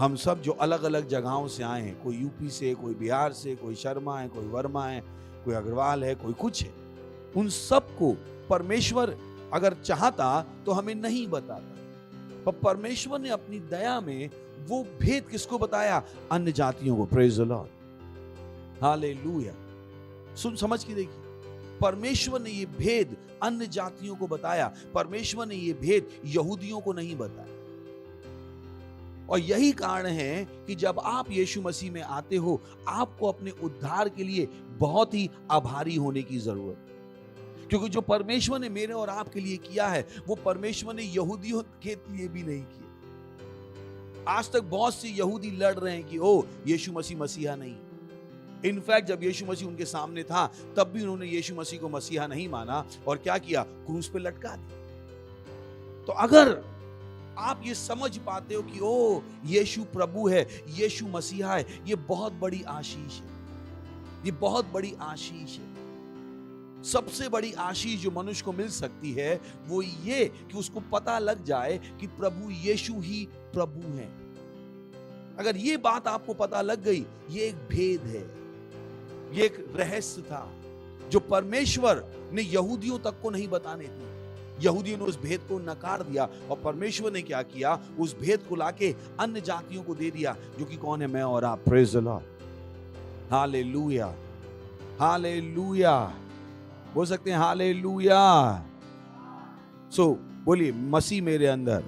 हम सब जो अलग अलग जगहों से आए हैं, कोई यूपी से, कोई बिहार से, कोई शर्मा है, कोई वर्मा है, कोई अग्रवाल है, कोई कुछ है, उन सबको परमेश्वर अगर चाहता तो हमें नहीं बताता, पर परमेश्वर ने अपनी दया में वो भेद किसको बताया? अन्य जातियों को। Praise the Lord, hallelujah. समझ के देखिए, परमेश्वर ने ये भेद अन्य जातियों को बताया, परमेश्वर ने ये भेद यहूदियों को नहीं बताया। और यही कारण है कि जब आप यीशु मसीह में आते हो, आपको अपने उद्धार के लिए बहुत ही आभारी होने की जरूरत है। क्योंकि जो परमेश्वर ने मेरे और आपके लिए किया है, वो परमेश्वर ने यहूदियों के लिए भी नहीं किया। आज तक बहुत से यहूदी लड़ रहे हैं कि ओ यीशु मसीह मसीहा नहीं। इनफैक्ट जब यीशु मसीह उनके सामने था, तब भी उन्होंने यीशु मसीह को मसीहा नहीं माना और क्या किया, क्रूस पे लटका दिया। तो अगर आप ये समझ पाते हो कि ओ यीशु प्रभु है, यीशु मसीहा है, ये बहुत बड़ी आशीष है, ये बहुत बड़ी आशीष है। सबसे बड़ी आशीष जो मनुष्य को मिल सकती है वो ये कि उसको पता लग जाए कि प्रभु यीशु ही प्रभु है। अगर ये बात आपको पता लग गई, ये एक भेद है, ये एक रहस्य था जो परमेश्वर ने यहूदियों तक को नहीं बताने दी। यहूदियों ने उस भेद को नकार दिया और परमेश्वर ने क्या किया, उस भेद को लाके अन्य जातियों को दे दिया, जो कि कौन है, मैं और आप। Praise the Lord, hallelujah, hallelujah. बोल सकते हैं हालेलुया। सो बोलिए, मसीह मेरे अंदर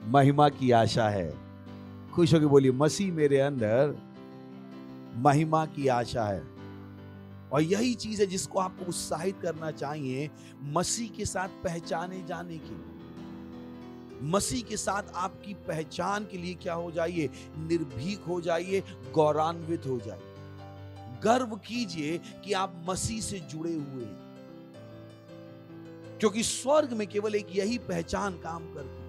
महिमा की आशा है। खुश होकर बोलिए, मसीह मेरे अंदर महिमा की आशा है। और यही चीज है जिसको आपको उत्साहित करना चाहिए, मसीह के साथ पहचाने जाने के लिए। मसीह के साथ आपकी पहचान के लिए क्या हो जाइए, निर्भीक हो जाइए, गौरवान्वित हो जाइए। गर्व कीजिए कि आप मसीह से जुड़े हुए हैं, क्योंकि स्वर्ग में केवल एक यही पहचान काम करती है।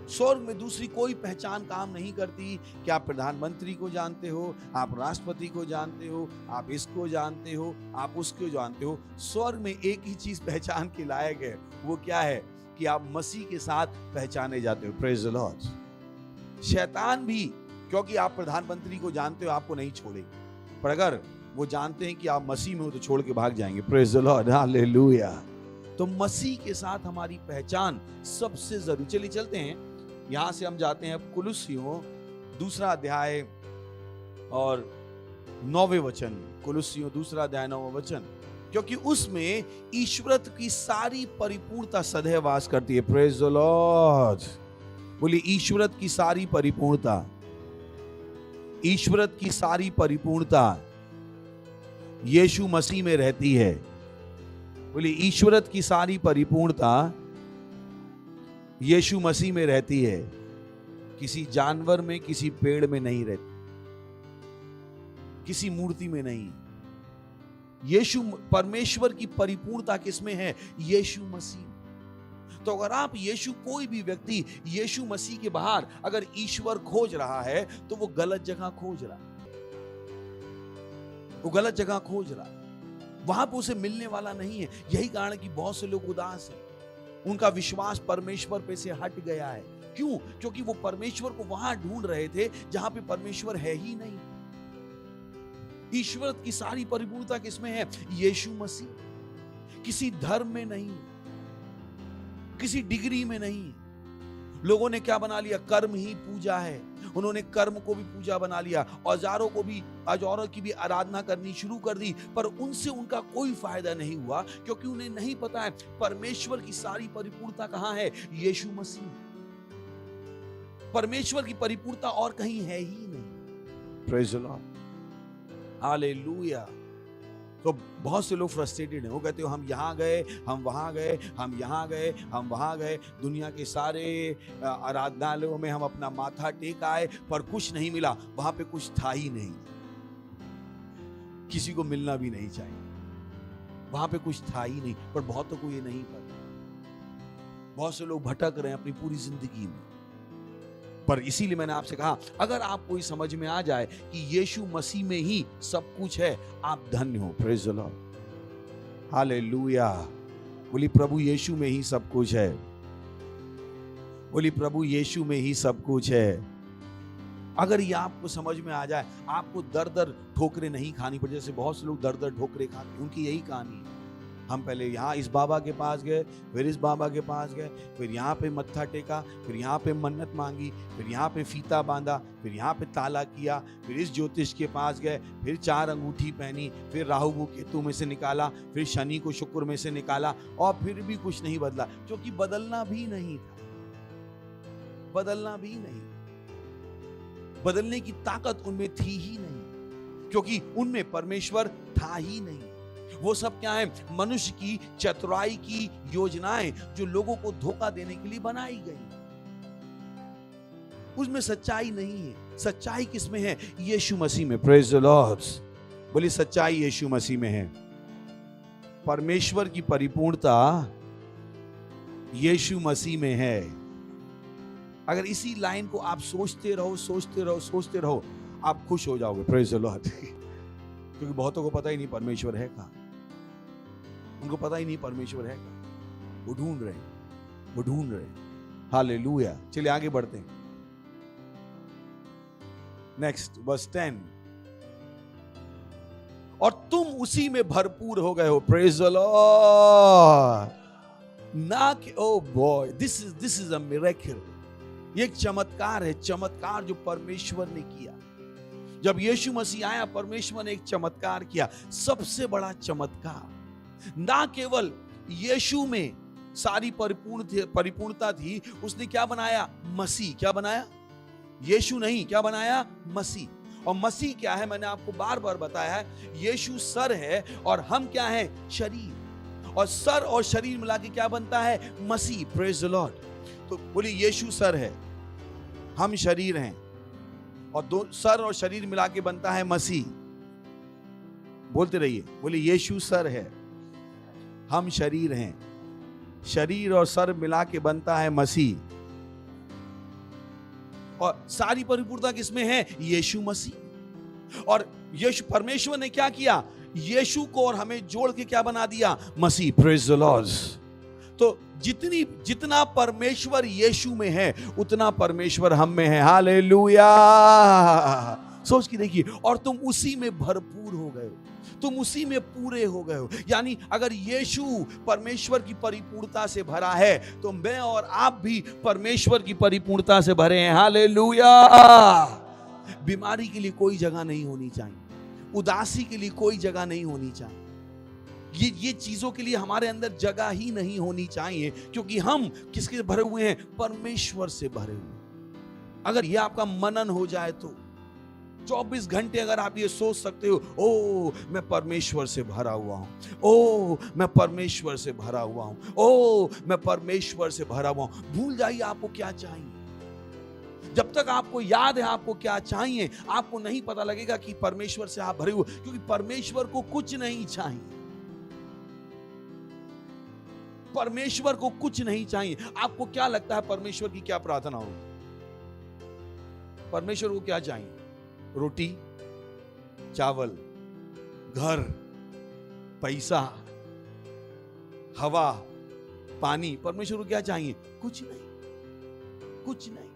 स्वर्ग में दूसरी कोई पहचान काम नहीं करती कि आप प्रधानमंत्री को जानते हो, आप राष्ट्रपति को जानते हो, आप इसको जानते हो, आप उसको जानते हो। स्वर्ग में एक ही चीज पहचान के लायक है, वो क्या है कि आप मसीह के साथ पहचाने जाते हो। Praise the Lord. शैतान भी, क्योंकि आप प्रधानमंत्री को जानते हो, आपको नहीं छोड़ेंगे, पर अगर वो जानते हैं कि आप मसीह में हो तो छोड़ के भाग जाएंगे। Praise the Lord, hallelujah. तो मसीह के साथ हमारी पहचान सबसे जरूरी। चलिए चलते हैं, यहां से हम जाते हैं कुलुस्सियों 2 अध्याय और 9वें वचन। कुलुस्सियों 2 अध्याय 9वां वचन, क्योंकि उसमें ईश्वरत्व की सारी परिपूर्णता सदैव वास करती है। Praise the Lord. बोलिए, ईश्वरत्व की सारी परिपूर्णता, ईश्वरत्व की सारी परिपूर्णता यीशु मसीह में रहती है। बोलिए, ईश्वरत्व की सारी परिपूर्णता यीशु मसीह में रहती है, किसी जानवर में, किसी पेड़ में नहीं रहती, किसी मूर्ति में नहीं। यीशु, परमेश्वर की परिपूर्णता किसमें है, यीशु मसीह। तो अगर आप यीशु, कोई भी व्यक्ति यीशु मसीह के बाहर अगर ईश्वर खोज रहा है तो वो गलत जगह खोज रहा है, वो गलत जगह खोज रहा है, वहां पर उसे मिलने वाला नहीं है। यही कारण है कि बहुत से लोग उदास हैं, उनका विश्वास परमेश्वर पे से हट गया है। क्यों? क्योंकि वो परमेश्वर को वहां ढूंढ रहे थे जहां पे परमेश्वर है ही नहीं। ईश्वर की सारी परिपूर्णता किसमें है, यीशु मसीह। किसी धर्म में नहीं, किसी डिग्री में नहीं। लोगों ने क्या बना लिया, कर्म ही पूजा है। उन्होंने कर्म को भी पूजा बना लिया, औजारों को भी, औजारों की भी आराधना करनी शुरू कर दी, पर उनसे उनका कोई फायदा नहीं हुआ, क्योंकि उन्हें नहीं पता है परमेश्वर की सारी परिपूर्णता कहां है, यीशु मसीह। परमेश्वर की परिपूर्णता और कहीं है ही नहीं। Praise the Lord, hallelujah. तो बहुत से लोग फ्रस्ट्रेटेड हैं, वो कहते हो हम यहाँ गए, हम वहाँ गए, हम यहाँ गए, हम वहाँ गए, दुनिया के सारे आराधनालयों में हम अपना माथा टेक आए, पर कुछ नहीं मिला, वहाँ पे कुछ था ही नहीं, किसी को मिलना भी नहीं चाहिए, वहाँ पे कुछ था ही नहीं। पर बहुतों को ये नहीं पता, बहुत से लोग भटक रहे हैं अपनी पूरी जिंदगी में। पर इसीलिए मैंने आपसे कहा, अगर आपको ये समझ में आ जाए कि यीशु मसीह में ही सब कुछ है, आप धन्य हो। Praise the Lord, hallelujah. बोली, प्रभु यीशु में ही सब कुछ है। बोली, प्रभु यीशु में ही सब कुछ है। अगर ये आपको समझ में आ जाए, आपको दर दर ठोकरें नहीं खानी पड़े। जैसे बहुत से लोग दर दर ठोकरें खाते हैं, उनकी यही कहानी है। हम पहले यहाँ इस बाबा के पास गए, फिर इस बाबा के पास गए, फिर यहाँ पे मत्था टेका, फिर यहाँ पे मन्नत मांगी, फिर यहाँ पे फीता बांधा, फिर यहाँ पे ताला किया, फिर इस ज्योतिष के पास गए, फिर 4 अंगूठी पहनी, फिर राहु को केतु में से निकाला, फिर शनि को शुक्र में से निकाला, और फिर भी कुछ नहीं बदला, क्योंकि बदलना भी नहीं था, बदलना भी नहीं, बदलने की ताकत उनमें थी ही नहीं, क्योंकि उनमें परमेश्वर था ही नहीं। वो सब क्या है? मनुष्य की चतुराई की योजनाएं जो लोगों को धोखा देने के लिए बनाई गई, उसमें सच्चाई नहीं है। सच्चाई किसमें है? यीशु मसीह में। Praise the Lord. बोलिए सच्चाई यीशु मसीह में है। परमेश्वर की परिपूर्णता यीशु मसीह में है। अगर इसी लाइन को आप सोचते रहो, सोचते रहो, सोचते रहो, आप खुश हो जाओगे। Praise the Lord. क्योंकि बहुतों को पता ही नहीं परमेश्वर है कहाँ, उनको पता ही नहीं परमेश्वर है कहाँ, वो ढूंढ रहे हैं, वो ढूंढ रहे हैं। हालेलुया। चलिए आगे बढ़ते हैं। Next verse 10। और तुम उसी में भरपूर हो गए हो। Praise the Lord. ना कि oh boy, this is a miracle. ये एक चमत्कार है, चमत्कार जो परमेश्वर ने किया। जब यीशु मसीह आया, परमेश्वर ने एक चमत्कार किया, सबसे बड़ा चमत्कार। ना केवल यीशु में सारी परिपूर्णता थी, उसने क्या बनाया? मसीह। क्या बनाया? यीशु नहीं, क्या बनाया? मसीह। और मसीह क्या है? मैंने आपको बार बार बताया है, यीशु सर है और हम क्या है? शरीर। और सर और शरीर मिला के क्या बनता है? मसीह। Praise the Lord. तो बोलिए यीशु सर है, हम शरीर हैं, और दो सर और शरीर मिला के बनता है मसीह। बोलते रहिए, बोलिए यीशु सर है, हम शरीर हैं, शरीर और सर मिला के बनता है मसीह। और सारी परिपूर्णता किसमें है? यीशु मसीह। और यीशु परमेश्वर ने क्या किया? यीशु को और हमें जोड़ के क्या बना दिया? मसीह। Praise the Lord. तो जितना परमेश्वर यीशु में है, उतना परमेश्वर हम में है। हालेलुया। सोच के देखिए, और तुम उसी में भरपूर हो गए हो, तुम उसी में पूरे हो गए हो। यानी अगर यीशु परमेश्वर की परिपूर्णता से भरा है, तो मैं और आप भी परमेश्वर की परिपूर्णता से भरे हैं। हालेलुया। बीमारी के लिए कोई जगह नहीं होनी चाहिए, उदासी के लिए कोई जगह नहीं होनी चाहिए, ये चीजों के लिए हमारे अंदर जगह ही नहीं होनी चाहिए, क्योंकि हम किसके भरे हुए हैं? परमेश्वर से भरे हुए। अगर ये आपका मनन हो जाए तो 24 घंटे अगर आप ये सोच सकते हो, ओ मैं परमेश्वर से भरा हुआ हूं, ओ मैं परमेश्वर से भरा हुआ हूं, ओ मैं परमेश्वर से भरा हुआ हूं, भूल जाइए आपको क्या चाहिए। जब तक आपको याद है आपको क्या चाहिए, आपको नहीं पता लगेगा कि परमेश्वर से आप भरे हुए, क्योंकि परमेश्वर को कुछ नहीं चाहिए, परमेश्वर को कुछ नहीं चाहिए। आपको क्या लगता है परमेश्वर की क्या प्रार्थना होगी? परमेश्वर को क्या चाहिए? रोटी, चावल, घर, पैसा, हवा, पानी। परमेश्वर को क्या चाहिए? कुछ नहीं, कुछ नहीं।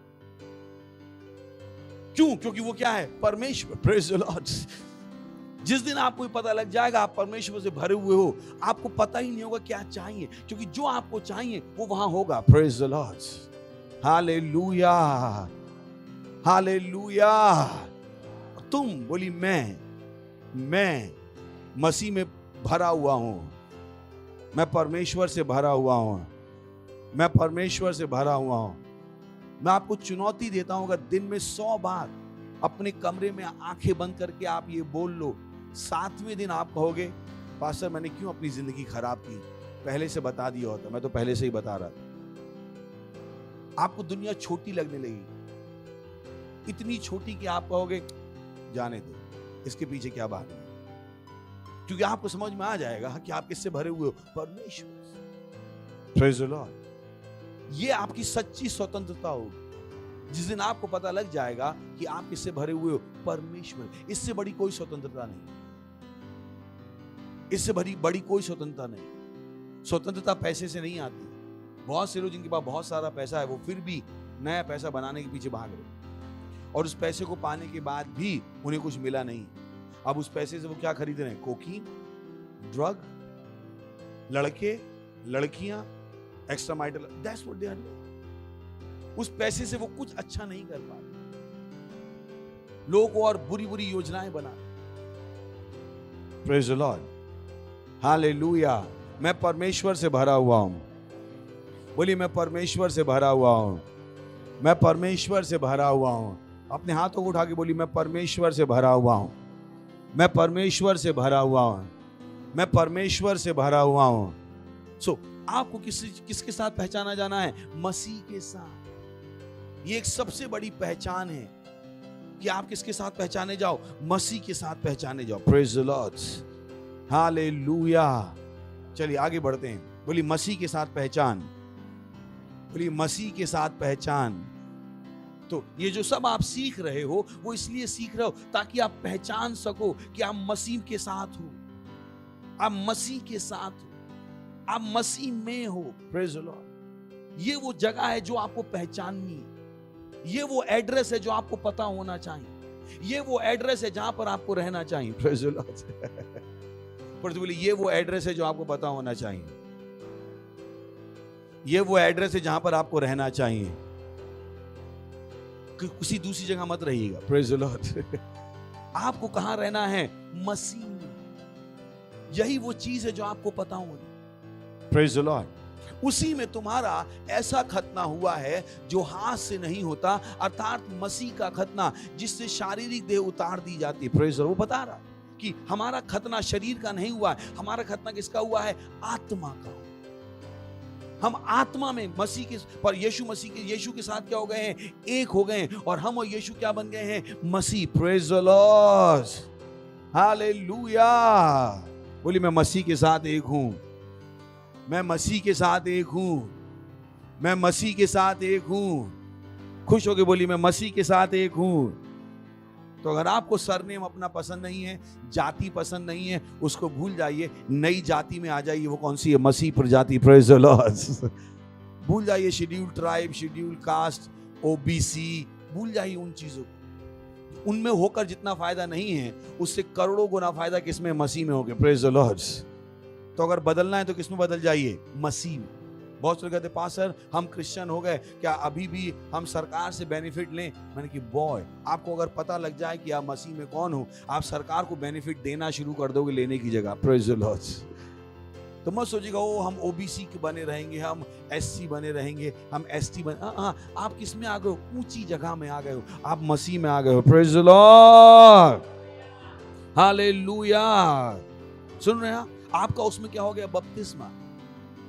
क्यों? क्योंकि वो क्या है? परमेश्वर। Praise the Lord. जिस दिन आपको पता लग जाएगा आप परमेश्वर से भरे हुए हो, आपको पता ही नहीं होगा क्या चाहिए, क्योंकि जो आपको चाहिए वो वहां होगा। Praise the Lord. Hallelujah, hallelujah. तुम बोली मैं मसीह में भरा हुआ हूं, मैं परमेश्वर से भरा हुआ हूं, मैं परमेश्वर से भरा हुआ हूं। मैं आपको चुनौती देता हूं, अगर दिन में 100 बार अपने कमरे में आंखें बंद करके आप ये बोल लो, 7वें दिन आप कहोगे पास्टर मैंने क्यों अपनी जिंदगी खराब की, पहले से बता दिया होता, मैं तो पहले से ही बता रहा था। आपको दुनिया छोटी लगने लगी, इतनी छोटी कि आप कहोगे जाने दो, इसके पीछे क्या बात है, क्योंकि आपको समझ में आ जाएगा कि आप किससे भरे हुए हो? परमेश्वर। Praise the Lord. ये आपकी सच्ची स्वतंत्रता होगी जिस दिन आपको पता लग जाएगा कि आप किससे भरे हुए हो? परमेश्वर। इससे बड़ी कोई स्वतंत्रता नहीं, इससे बड़ी कोई स्वतंत्रता नहीं। स्वतंत्रता पैसे से नहीं आती। बहुत से लोग जिनके पास बहुत सारा पैसा है, वो फिर भी नया पैसा बनाने के पीछे भाग रहे, और उस पैसे को पाने के बाद भी उन्हें कुछ मिला नहीं। अब उस पैसे से वो क्या खरीद रहे हैं? कोकीन, ड्रग, लड़के, लड़कियां एक्स्ट्रा माइटल, that's what they are doing. उस पैसे से वो कुछ अच्छा नहीं कर पा रहे, लोगों को और बुरी बुरी योजनाएं बना। Praise the Lord, hallelujah. मैं परमेश्वर से भरा हुआ हूं। बोलिए मैं परमेश्वर से भरा हुआ हूं, मैं परमेश्वर से भरा हुआ हूं। अपने हाथों को उठा के बोलिए मैं परमेश्वर से भरा हुआ हूं, मैं परमेश्वर से भरा हुआ हूं, मैं परमेश्वर से भरा हुआ हूं। सो आपको किसके साथ पहचाना जाना है? मसीह के साथ। ये एक सबसे बड़ी पहचान है कि आप किसके साथ पहचाने जाओ? मसीह के साथ पहचाने जाओ। Praise the Lord, hallelujah. चलिए आगे बढ़ते हैं। बोलिए मसीह के साथ पहचान, बोलिए मसीह के साथ पहचान। तो ये जो सब आप सीख रहे हो वो इसलिए सीख रहे हो ताकि आप पहचान सको कि आप मसीह के साथ हो, आप मसीह के साथ हो, आप मसीह में हो। Praise the Lord. ये वो जगह है जो आपको पहचाननी है, ये वो एड्रेस है जो आपको पता होना चाहिए, ये वो एड्रेस है जहां पर आपको रहना चाहिए। Praise the Lord. बोलिए ये वो एड्रेस है जो आपको पता होना चाहिए, ये वो एड्रेस है जहां पर आपको रहना चाहिए, किसी दूसरी जगह मत रहिएगा। Praise the Lord. आपको कहां रहना है? मसीह में। यही वो चीज है जो आपको पता होनी। Praise the Lord. उसी में तुम्हारा ऐसा खतना हुआ है जो हाथ से नहीं होता, अर्थात मसीह का खतना जिससे शारीरिक देह उतार दी जाती है। Praise the Lord. वो बता रहा कि हमारा खतना शरीर का नहीं हुआ है, हमारा खतना किसका हुआ है? आत्मा का। हम आत्मा में मसीह के पर यीशु के साथ क्या हो गए हैं? एक हो गए हैं। और हम और यीशु क्या बन गए हैं? मसीह। Praise the Lord, hallelujah. बोलिए मैं मसीह के साथ एक हूं, मैं मसीह के साथ एक हूं, मैं मसीह के साथ एक हूं। खुश होके बोलिए मैं मसीह के साथ एक हूं। तो अगर आपको सरनेम अपना पसंद नहीं है, जाति पसंद नहीं है, उसको भूल जाइए, नई जाति में आ जाइए। वो कौन सी है? मसीह प्रजाति। Praise the Lord. भूल जाइए scheduled tribe, scheduled caste, OBC, भूल जाइए उन चीजों को। उनमें होकर जितना फायदा नहीं है, उससे करोड़ों गुना फायदा किसमें? मसीह में हो गया। Praise the Lord. तो अगर बदलना है तो किसमें बदल जाइए? मसीह में। बहुत से लोग कहते पास्टर हम क्रिश्चियन हो गए, क्या अभी भी हम सरकार से बेनिफिट लें? मैंने कि बॉय, आपको अगर पता लग जाए कि आप मसीह में कौन हो, आप सरकार को बेनिफिट देना शुरू कर दोगे लेने की जगह। Praise the Lord. तो मत सोचिएगा ओ हम ओबीसी के बने रहेंगे, हम एससी बने रहेंगे, हम एसटी बने। आप किस में आ गए हो? ऊंची जगह में आ गए हो, आप मसीह में आ गए हो। Praise the Lord, hallelujah. सुन रहे हैं? आपका उसमें क्या हो गया? बपतिस्मा।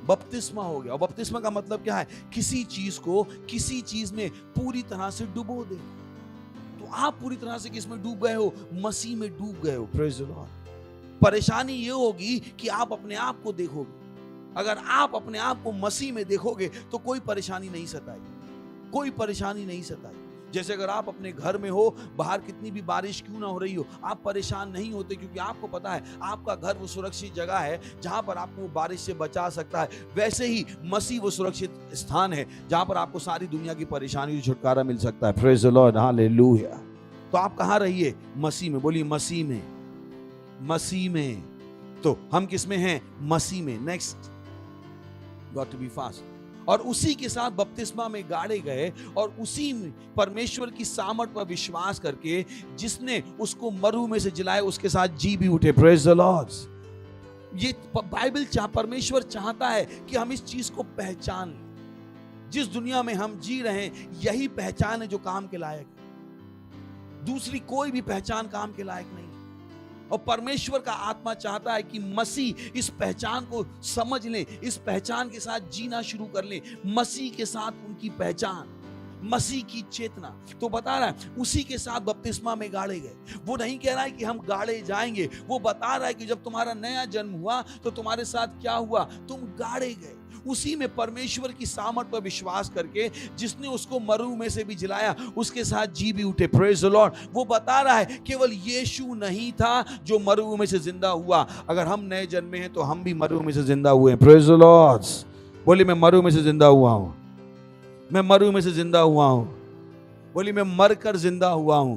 बपतिस्मा हो गया। और बपतिस्मा का मतलब क्या है? किसी चीज को किसी चीज में पूरी तरह से डुबो देना। तो आप पूरी तरह से किस में डूब गए हो? मसीह में डूब गए हो। Praise the Lord. परेशानी ये होगी कि आप अपने आप को देखोगे। अगर आप अपने आप को मसीह में देखोगे तो कोई परेशानी नहीं सताएगी, कोई परेशानी नहीं सताएगी। जैसे अगर आप अपने घर में हो, बाहर कितनी भी बारिश क्यों ना हो रही हो, आप परेशान नहीं होते, क्योंकि आपको पता है आपका घर वो सुरक्षित जगह है जहां पर आपको बारिश से बचा सकता है। वैसे ही मसीह वो सुरक्षित स्थान है जहां पर आपको सारी दुनिया की परेशानी से छुटकारा मिल सकता है। Praise the Lord, hallelujah. तो आप कहां रहिए? मसीह में। बोलिए मसीह में, मसीह में। तो हम किस में हैं? मसीह में। Next, got to be fast. और उसी के साथ बपतिस्मा में गाड़े गए, और उसी में परमेश्वर की सामर्थ पर विश्वास करके जिसने उसको मरु में से जिलाए उसके साथ जी भी उठे। Praise the Lord. ये बाइबल परमेश्वर चाहता है कि हम इस चीज को पहचान लें। जिस दुनिया में हम जी रहे हैं यही पहचान है जो काम के लायक है। दूसरी कोई भी पहचान काम के लायक नहीं। और परमेश्वर का आत्मा चाहता है कि मसीह इस पहचान को समझ लें, इस पहचान के साथ जीना शुरू कर लें। मसीह के साथ उनकी पहचान, मसीह की चेतना। तो बता रहा है उसी के साथ बपतिस्मा में गाड़े गए। वो नहीं कह रहा है कि हम गाड़े जाएंगे, वो बता रहा है कि जब तुम्हारा नया जन्म हुआ तो तुम्हारे साथ क्या हुआ? तुम गाड़े गए। उसी में परमेश्वर की सामर्थ पर विश्वास करके जिसने उसको मरु में से भी जिलाया उसके साथ जी भी उठे। Praise the Lord. वो बता रहा है केवल यीशु नहीं था जो मरु में से जिंदा हुआ, अगर हम नए जन्मे हैं तो हम भी मरु में से जिंदा हुए हैं। Praise the Lord. बोलिए मैं मरु में से जिंदा हुआ हूं, मैं मरु में से जिंदा हुआ हूं। बोलिए मैं मरकर जिंदा हुआ हूं,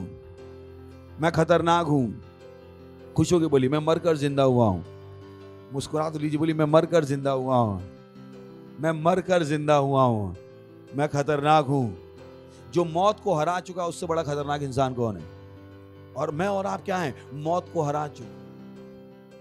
मैं खतरनाक हूं। खुश होके बोलिए मैं मरकर जिंदा हुआ हूं, मुस्कुरा तो लीजिए, बोली मैं मरकर जिंदा हुआ हूं, मैं मरकर जिंदा हुआ हूं, मैं खतरनाक हूं। जो मौत को हरा चुका उससे बड़ा खतरनाक इंसान कौन है? और मैं और आप क्या हैं? मौत को हरा चुके।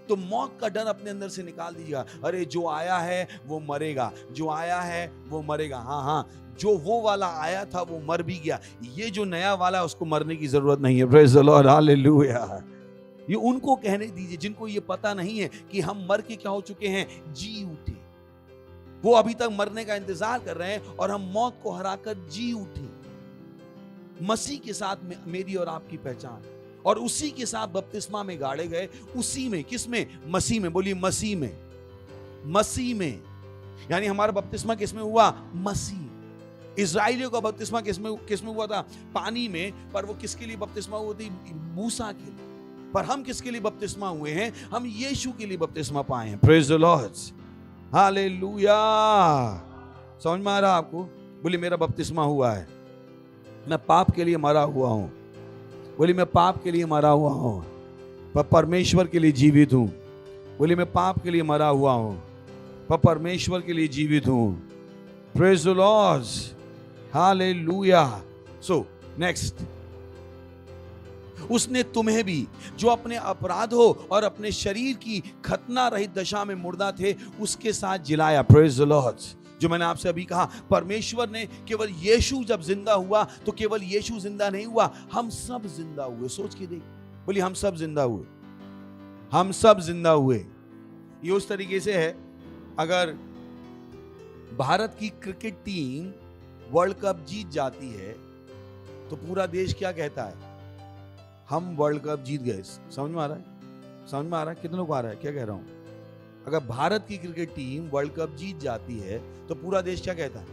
तो मौत का डर अपने अंदर से निकाल दीजिएगा। अरे जो आया है वो मरेगा, जो आया है वो मरेगा। हाँ हाँ, जो वो वाला आया था वो मर भी गया, ये जो नया वाला है उसको मरने की जरूरत नहीं है। Praise the Lord, hallelujah. ये उनको कहने दीजिए जिनको ये पता नहीं है कि हम मर के क्या हो चुके हैं, जी उठे। वो अभी तक मरने का इंतजार कर रहे हैं और हम मौत को हराकर जी उठे। मसीह के साथ में मेरी और आपकी पहचान, और उसी के साथ बपतिस्मा में गाड़े गए। उसी में, किस में? मसीह में। बोलिए मसीह में, मसीह में। यानी हमारा बपतिस्मा किसमें हुआ? मसीह। इजराइलियों का बपतिस्मा किसमें हुआ था? पानी में। पर वो किसके लिए बपतिस्मा हुआ थी? मूसा के लिए। पर हम किसके लिए बपतिस्मा हुए हैं? हम यीशु के लिए बपतिस्मा पाए हैं। Praise the Lord, hallelujah. समझ में आ रहा आपको? बोलिए मेरा बपतिस्मा हुआ है, मैं पाप के लिए मरा हुआ हूं। बोलिए मैं पाप के लिए मरा हुआ हूं, पर परमेश्वर के लिए जीवित हूं। बोलिए मैं पाप के लिए मरा हुआ हूं, पर परमेश्वर के लिए जीवित हूं। Praise the Lord, hallelujah. So next, उसने तुम्हें भी जो अपने अपराधों और अपने शरीर की खतना रहित दशा में मुर्दा थे उसके साथ जिलाया। Praise the Lord. जो मैंने आपसे अभी कहा, परमेश्वर ने केवल यीशु जब जिंदा हुआ तो केवल यीशु जिंदा नहीं हुआ, हम सब जिंदा हुए। सोच के देख, बोलिए हम सब जिंदा हुए, हम सब जिंदा हुए। ये उस तरीके से है, अगर भारत की क्रिकेट टीम वर्ल्ड कप जीत जाती है तो पूरा देश क्या कहता है? हम वर्ल्ड कप जीत गए। समझ में आ रहा है? समझ में आ रहा है? कितनों को आ रहा है क्या कह रहा हूं? अगर भारत की क्रिकेट टीम वर्ल्ड कप जीत जाती है तो पूरा देश क्या कहता है?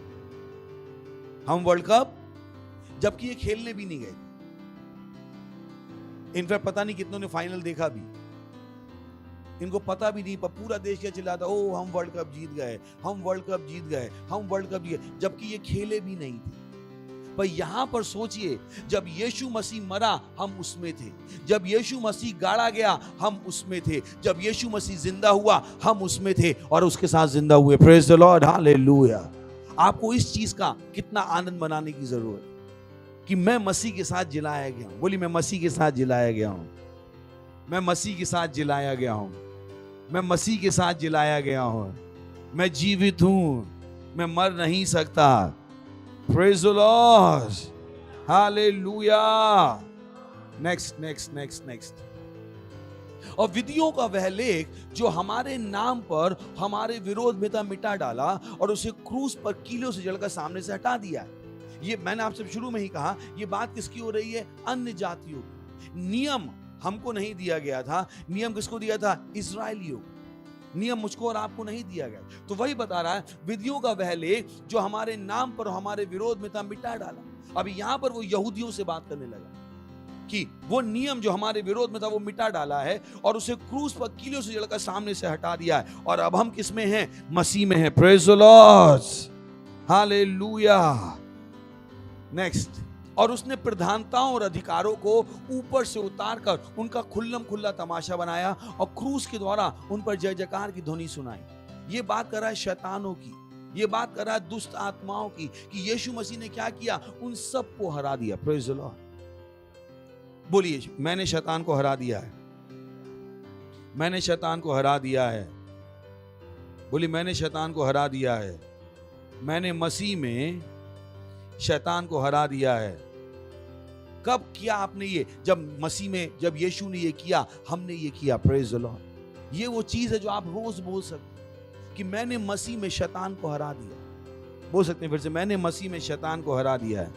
हम वर्ल्ड कप, जबकि ये खेलने भी नहीं गए। इनफैक्ट पता नहीं कितनों ने फाइनल देखा भी, इनको पता भी नहीं, पर पूरा देश क्या चिल्लाता, ओ हम वर्ल्ड कप जीत गए, हम वर्ल्ड कप जीत गए, हम वर्ल्ड कप जीत गए, जबकि ये खेले भी नहीं थे। पर यहां पर सोचिए, जब यीशु मसीह मरा हम उसमें थे, जब यीशु मसीह गाड़ा गया हम उसमें थे, जब यीशु मसीह जिंदा हुआ हम उसमें थे और उसके साथ जिंदा हुए। Praise the Lord, hallelujah. आपको इस चीज का कितना आनंद मनाने की जरूरत है कि मैं मसीह के साथ जिलाया गया हूं। बोली मैं मसीह के साथ जिलाया गया हूं, मैं मसीह के साथ जिलाया गया हूं, मैं मसीह के साथ जिलाया गया हूं, मैं जीवित हूं, मैं मर नहीं सकता। Praise the Lord, Hallelujah. Next. और विधियों का वह लेख जो हमारे नाम पर हमारे विरोध में था मिटा डाला और उसे क्रूस पर कीलों से जलकर सामने से हटा दिया। ये मैंने आपसे शुरू में ही कहा, ये बात किसकी हो रही है? अन्य जातियों की। नियम हमको नहीं दिया गया था, नियम किसको दिया था? इस्राएलियों। नियम मुझको और आपको नहीं दिया गया। तो वही बता रहा है, विधियों का वह लेख जो हमारे नाम पर हमारे विरोध में था मिटा डाला। अभी यहां पर वो यहूदियों से बात करने लगा कि वो नियम जो हमारे विरोध में था वो मिटा डाला है और उसे क्रूस पर कीलों से जलकर सामने से हटा दिया है। और अब हम किस में हैं? मसीह में हैं। Praise the Lord, hallelujah. Next, और उसने प्रधानताओं और अधिकारों को ऊपर से उतारकर उनका खुल्लम खुल्ला तमाशा बनाया और क्रूस के द्वारा उन पर जय जयकार की ध्वनि सुनाई। ये बात कर रहा है शैतानों की, ये बात कर रहा है दुष्ट आत्माओं की, कि यीशु मसीह ने क्या किया? उन सब को हरा दिया। Praise the Lord. बोलिए मैंने शैतान को हरा दिया है, मैंने शैतान को हरा दिया है। बोलिए मैंने शैतान को हरा दिया है, मैंने मसीह में शैतान को हरा दिया है। कब किया आपने ये? जब मसीह में, जब यीशु ने ये किया, हमने ये किया। Praise the Lord. ये वो चीज है जो आप रोज बोल सकते हैं कि मैंने मसीह में शैतान को हरा दिया। बोल सकते हैं फिर से, मैंने मसीह में शैतान को हरा दिया है।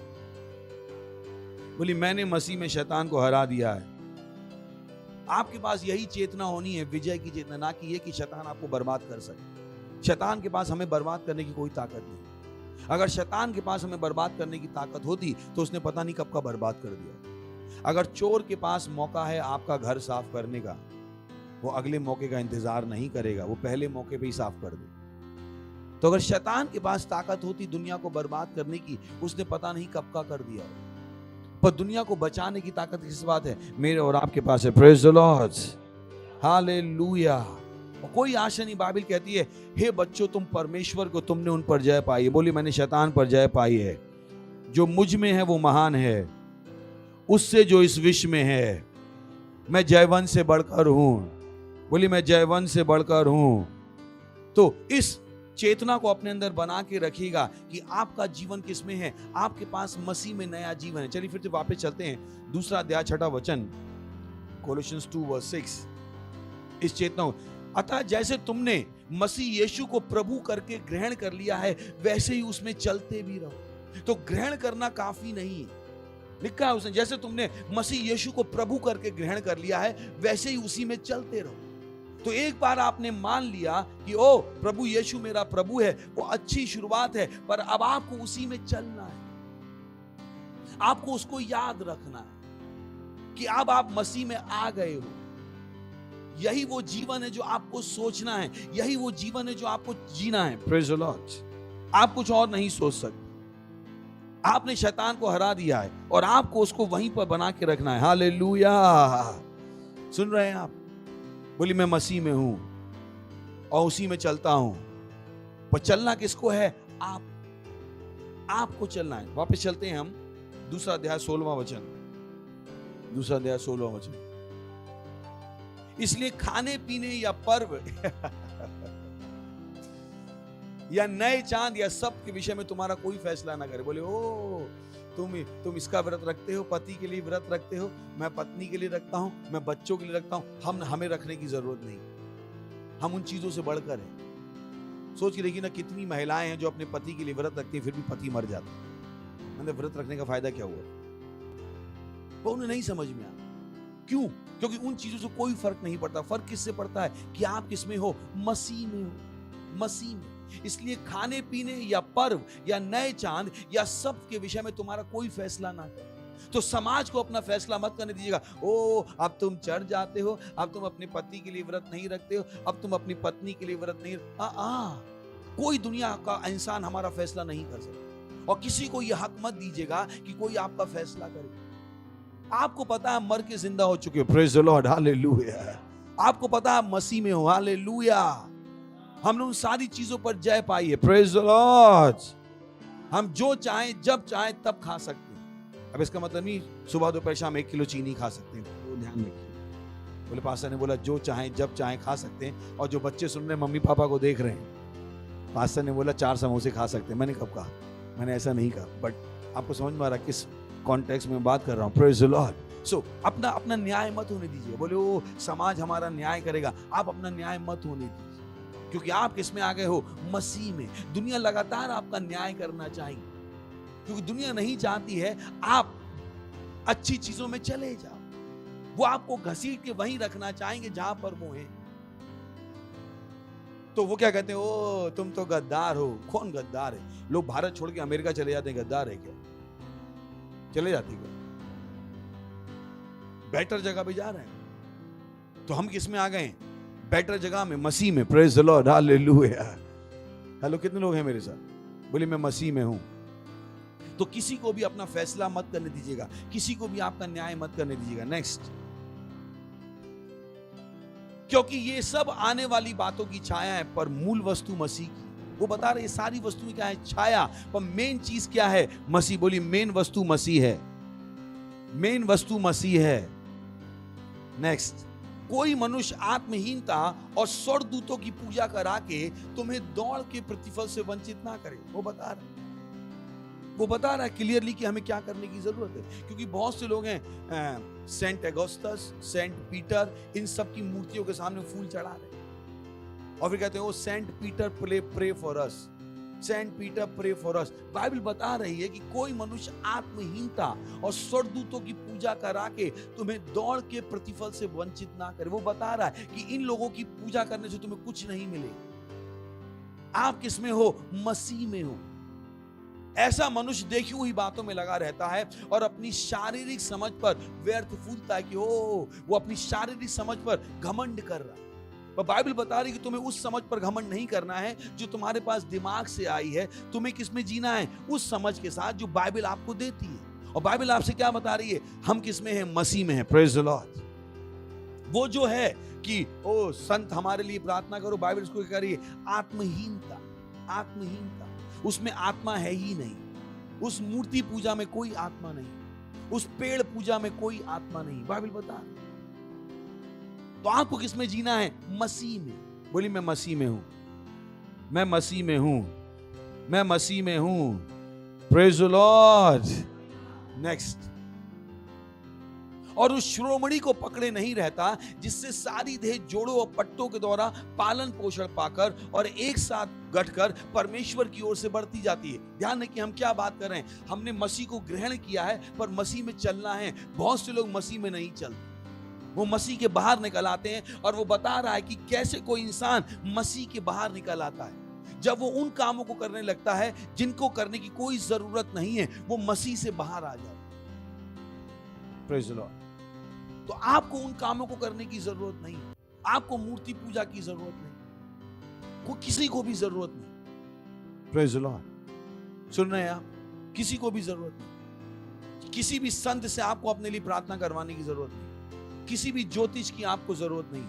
बोलिए मैंने मसीह में शैतान को हरा दिया है। आपके पास यही चेतना होनी है, विजय की चेतना, ना कि ये कि शैतान आपको बर्बाद कर सके। शैतान के पास हमें बर्बाद करने की कोई ताकत नहीं। अगर शैतान के पास हमें बर्बाद करने की ताकत होती तो उसने पता नहीं कब का बर्बाद कर दिया। अगर चोर के पास मौका है आपका घर साफ करने का, वो अगले मौके का इंतजार नहीं करेगा, वो पहले मौके पे ही साफ कर दे। तो अगर शैतान के पास ताकत होती दुनिया को बर्बाद करने की, उसने पता नहीं कब का कर दिया। पर दुनिया को बचाने की ताकत किस बात है? मेरे और आपके पास है। Praise the Lord, hallelujah. और कोई आशा नहीं। बाइबल कहती है, हे बच्चों तुम परमेश्वर को, तुमने उन पर जय पाई है। बोली, मैंने शैतान पर जय पाई है। जो मुझ में है वो महान है उससे जो इस विश्व में है। मैं जयवंत से बढ़कर हूं। बोली, मैं जयवंत से बढ़कर हूं। तो इस चेतना को अपने अंदर बना के रखिएगा कि आपका जीवन किसमें है। आपके पास मसीह में नया जीवन है। चलिए फिर से वापस चलते हैं, दूसरा अध्याय 6वां वचन, कोलोसियंस 2:6। इस चेतना को, अतः जैसे तुमने मसीह यीशु को प्रभु करके ग्रहण कर लिया है, वैसे ही उसमें चलते भी रहो। तो ग्रहण करना काफी नहीं है, लिखा है उसने, जैसे तुमने मसीह यीशु को प्रभु करके ग्रहण कर लिया है, वैसे ही उसी में चलते रहो। तो एक बार आपने मान लिया कि ओ प्रभु यीशु मेरा प्रभु है, वो अच्छी शुरुआत है, पर अब आपको उसी में चलना है। आपको उसको याद रखना है कि अब आप मसीह में आ गए हो। यही वो जीवन है जो आपको सोचना है, यही वो जीवन है जो आपको जीना है। Praise the Lord. आप कुछ और नहीं सोच सकते। आपने शैतान को हरा दिया है और आपको उसको वहीं पर बना के रखना है। हालेलुया। सुन रहे हैं आप? बोली, मैं मसीह में हूं और उसी में चलता हूं। पर चलना किसको है? आपको चलना है। वापस चलते हैं हम, दूसरा अध्याय 16वां वचन, दूसरा अध्याय 16वां वचन। इसलिए खाने पीने या पर्व या नए चांद या सब के विषय में तुम्हारा कोई फैसला ना करे। बोले, ओ तुम इसका व्रत रखते हो, पति के लिए व्रत रखते हो, मैं पत्नी के लिए रखता हूं, मैं बच्चों के लिए रखता हूं। हमें रखने की जरूरत नहीं। हम उन चीजों से बढ़कर हैं। सोच के देखिए ना, कितनी महिलाएं हैं जो अपने पति के लिए व्रत रखती हैं, फिर भी पति मर जाता है। मैंने व्रत रखने का फायदा क्या हुआ? वो उन्हें नहीं समझ में आता। क्यों? क्योंकि उन चीजों से कोई फर्क नहीं पड़ता। फर्क किससे पड़ता है? कि आप किसमें हो? मसीह में हो, मसीह में। इसलिए खाने पीने या पर्व या नए चांद या सब के विषय में तुम्हारा कोई फैसला ना करो। तो समाज को अपना फैसला मत करने दीजिएगा। ओ अब तुम चर्च जाते हो, अब तुम अपने पति के लिए व्रत नहीं रखते हो, अब तुम अपनी पत्नी के लिए व्रत नहीं। कोई दुनिया का इंसान हमारा फैसला नहीं कर सकता, और किसी को यह हक मत दीजिएगा कि कोई आपका फैसला करे। आपको पता है मर के जिंदा हो चुके हो। Praise the Lord, hallelujah. आपको पता है मसीह में हो, हालेलुया। हमने उन सारी चीजों पर जय पाई है। Praise the Lord. हम जो चाहें जब चाहें तब खा सकते हैं। अब इसका मतलब नहीं सुबह दोपहर शाम 1 किलो चीनी खा सकते हैं, तो ध्यान रखिए। बोले पास्टर ने बोला जो चाहें जब चाहें खा सकते हैं, और जो बच्चे सुन रहे हैं मम्मी पापा को देख रहे हैं, पास्टर ने बोला 4 समोसे खा सकते हैं। मैंने कब कहा? मैंने ऐसा नहीं कहा, बट आपको समझ में आ रहा किस कॉन्टेक्स्ट में बात कर रहा हूं। Praise the Lord. सो अपना न्याय मत होने दीजिए। बोले वो समाज हमारा न्याय करेगा, आप अपना न्याय मत होने दीजिए, क्योंकि आप किसमें आ गए हो? मसीह में। दुनिया लगातार आपका न्याय करना चाहिए, क्योंकि दुनिया नहीं चाहती है आप अच्छी चीजों में चले जाओ। वो आपको घसीट के वहीं रखना चाहेंगे जहां पर वो है। तो वो क्या कहते हैं? ओ तुम तो गद्दार हो। कौन गद्दार है? लोग भारत छोड़ के अमेरिका चले जाते हैं, गद्दार है क्या? चले जाते हैं, बेटर जगह पे जा रहे हैं। तो हम किस में आ गए? बेटर जगह में, मसीह में। Praise the Lord, hallelujah. Hello, कितने लोग हैं मेरे साथ? बोले मैं मसीह में हूं। तो किसी को भी अपना फैसला मत करने दीजिएगा, किसी को भी आपका न्याय मत करने दीजिएगा। नेक्स्ट, क्योंकि ये सब आने वाली बातों की छाया है, पर मूल वस्तु मसीह की। वो बता रहे सारी वस्तुएं क्या है? छाया। पर मेन चीज क्या है? मसीह। बोली मेन वस्तु मसीह है, मेन वस्तु मसीह है। नेक्स्ट, कोई मनुष्य आत्महीनता और स्वर्गदूतों की पूजा करा के तुम्हें दौड़ के प्रतिफल से वंचित ना करे। वो बता रहा है क्लियरली कि हमें क्या करने की जरूरत है। क्योंकि बहुत से लोग हैं सेंट अगस्टस, सेंट पीटर, इन सब की मूर्तियों के सामने फूल चढ़ा रहे और फिर कहते हैं O Saint Peter pray for us, Saint Peter pray for us. Bible बता रही है कि कोई मनुष्य आत्महीनता और स्वर्गदूतों की पूजा करा के तुम्हें दौड़ के प्रतिफल से वंचित ना करे। वो बता रहा है कि इन लोगों की पूजा करने से तुम्हें कुछ नहीं मिलेगा। आप किसमें हो? मसीह में हो। ऐसा मनुष्य देखी हुई बातों में लगा रहता है और अपनी शारीरिक समझ पर व्यर्थ फूलता है कि वो अपनी शारीरिक समझ पर घमंड कर रहा है। पर बाइबल बता रही है कि तुम्हें उस समझ पर घमंड नहीं करना है जो तुम्हारे पास दिमाग से आई है। तुम्हें किसमें जीना है? उस समझ के साथ जो बाइबल आपको देती है। और बाइबल आपसे क्या बता रही है? हम किसमें हैं? मसीह में हैं। Praise the Lord. वो जो है कि ओ संत हमारे लिए प्रार्थना करो, बाइबल इसको कह रही है आत्महीनता। आत्महीनता, उसमें आत्मा है ही नहीं। उस मूर्ति पूजा में कोई आत्मा नहीं, उस पेड़ पूजा में कोई आत्मा नहीं। बाइबल बता। तो आपको किस में जीना है? मसीह में। बोली मैं मसीह में हूं, मैं मसीह में हूं, मैं मसीह में हूं। Praise the Lord. नेक्स्ट, और उस शिरोमणि को पकड़े नहीं रहता जिससे सारी देह जोड़ों और पट्टों के द्वारा पालन पोषण पाकर और एक साथ गठकर परमेश्वर की ओर से बढ़ती जाती है। ध्यान है कि हम क्या बात कर रहे हैं। हमने मसीह को ग्रहण किया है पर मसीह में चलना है। बहुत से लोग मसीह में नहीं चलते, वो मसीह के बाहर निकल आते हैं। और वो बता रहा है कि कैसे कोई इंसान मसीह के बाहर निकल आता है। जब वो उन कामों को करने लगता है जिनको करने की कोई जरूरत नहीं है, वो मसीह से बाहर आ जाता है। Praise the Lord. तो आपको उन कामों को करने की जरूरत नहीं, आपको मूर्ति पूजा की जरूरत नहीं, को किसी को भी जरूरत नहीं। Praise the Lord. सुन रहे हैं आप? किसी को भी जरूरत नहीं। किसी भी संत से आपको अपने लिए प्रार्थना करवाने की जरूरत नहीं। किसी भी ज्योतिष की आपको जरूरत नहीं।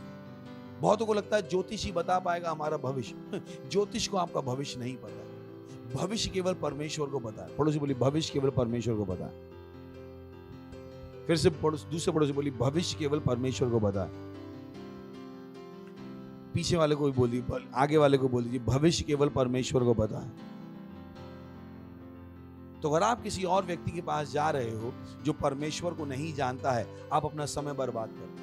बहुतों को लगता है ज्योतिष ही बता पाएगा हमारा भविष्य। ज्योतिष को आपका भविष्य नहीं पता। भविष्य केवल परमेश्वर को पता है। पड़ोसी बोली भविष्य केवल परमेश्वर को पता है। फिर से दूसरे पड़ोसी बोली भविष्य केवल परमेश्वर को पता है। पीछे वाले को भी बोली, आगे वाले को बोल दीजिए भविष्य केवल परमेश्वर को पता है। तो अगर आप किसी और व्यक्ति के पास जा रहे हो जो परमेश्वर को नहीं जानता है, आप अपना समय बर्बाद कर।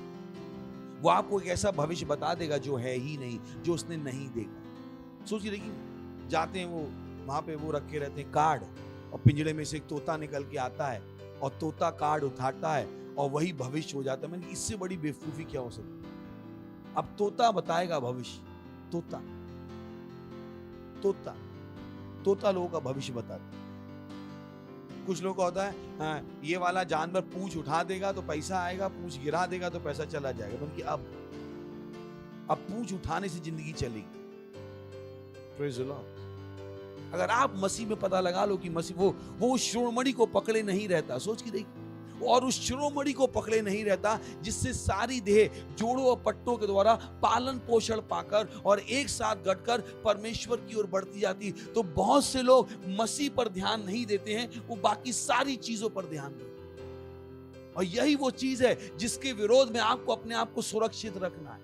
वो आपको एक ऐसा भविष्य बता देगा जो है ही नहीं, जो उसने नहीं देखा। सोचिए, देखिए जाते हैं वो वहां पे, वो रखे रहते हैं कार्ड, और पिंजड़े में से एक तोता निकल के आता है और तोता कार्ड उठाता है और वही भविष्य हो जाता है। मैंने इससे बड़ी बेवकूफी क्या हो सकती है? अब तोता बताएगा भविष्य। तोता तोता तोता लोगों का भविष्य बताता है। कुछ लोगों का होता है हाँ, ये वाला जानवर पूंछ उठा देगा तो पैसा आएगा, पूंछ गिरा देगा तो पैसा चला जाएगा। बल्कि अब पूंछ उठाने से जिंदगी चलेगी। Praise the Lord. अगर आप मसीह में पता लगा लो कि मसीह वो शिरोमणि को पकड़े नहीं रहता। सोच के देखिए, और उस शिरोमणि को पकड़े नहीं रहता जिससे सारी देह जोड़ों और पट्टों के द्वारा पालन पोषण पाकर और एक साथ गठकर परमेश्वर की ओर बढ़ती जाती। तो बहुत से लोग मसीह पर ध्यान नहीं देते हैं, वो बाकी सारी चीजों पर ध्यान देते हैं। और यही वो चीज है जिसके विरोध में आपको अपने आप को सुरक्षित रखना है।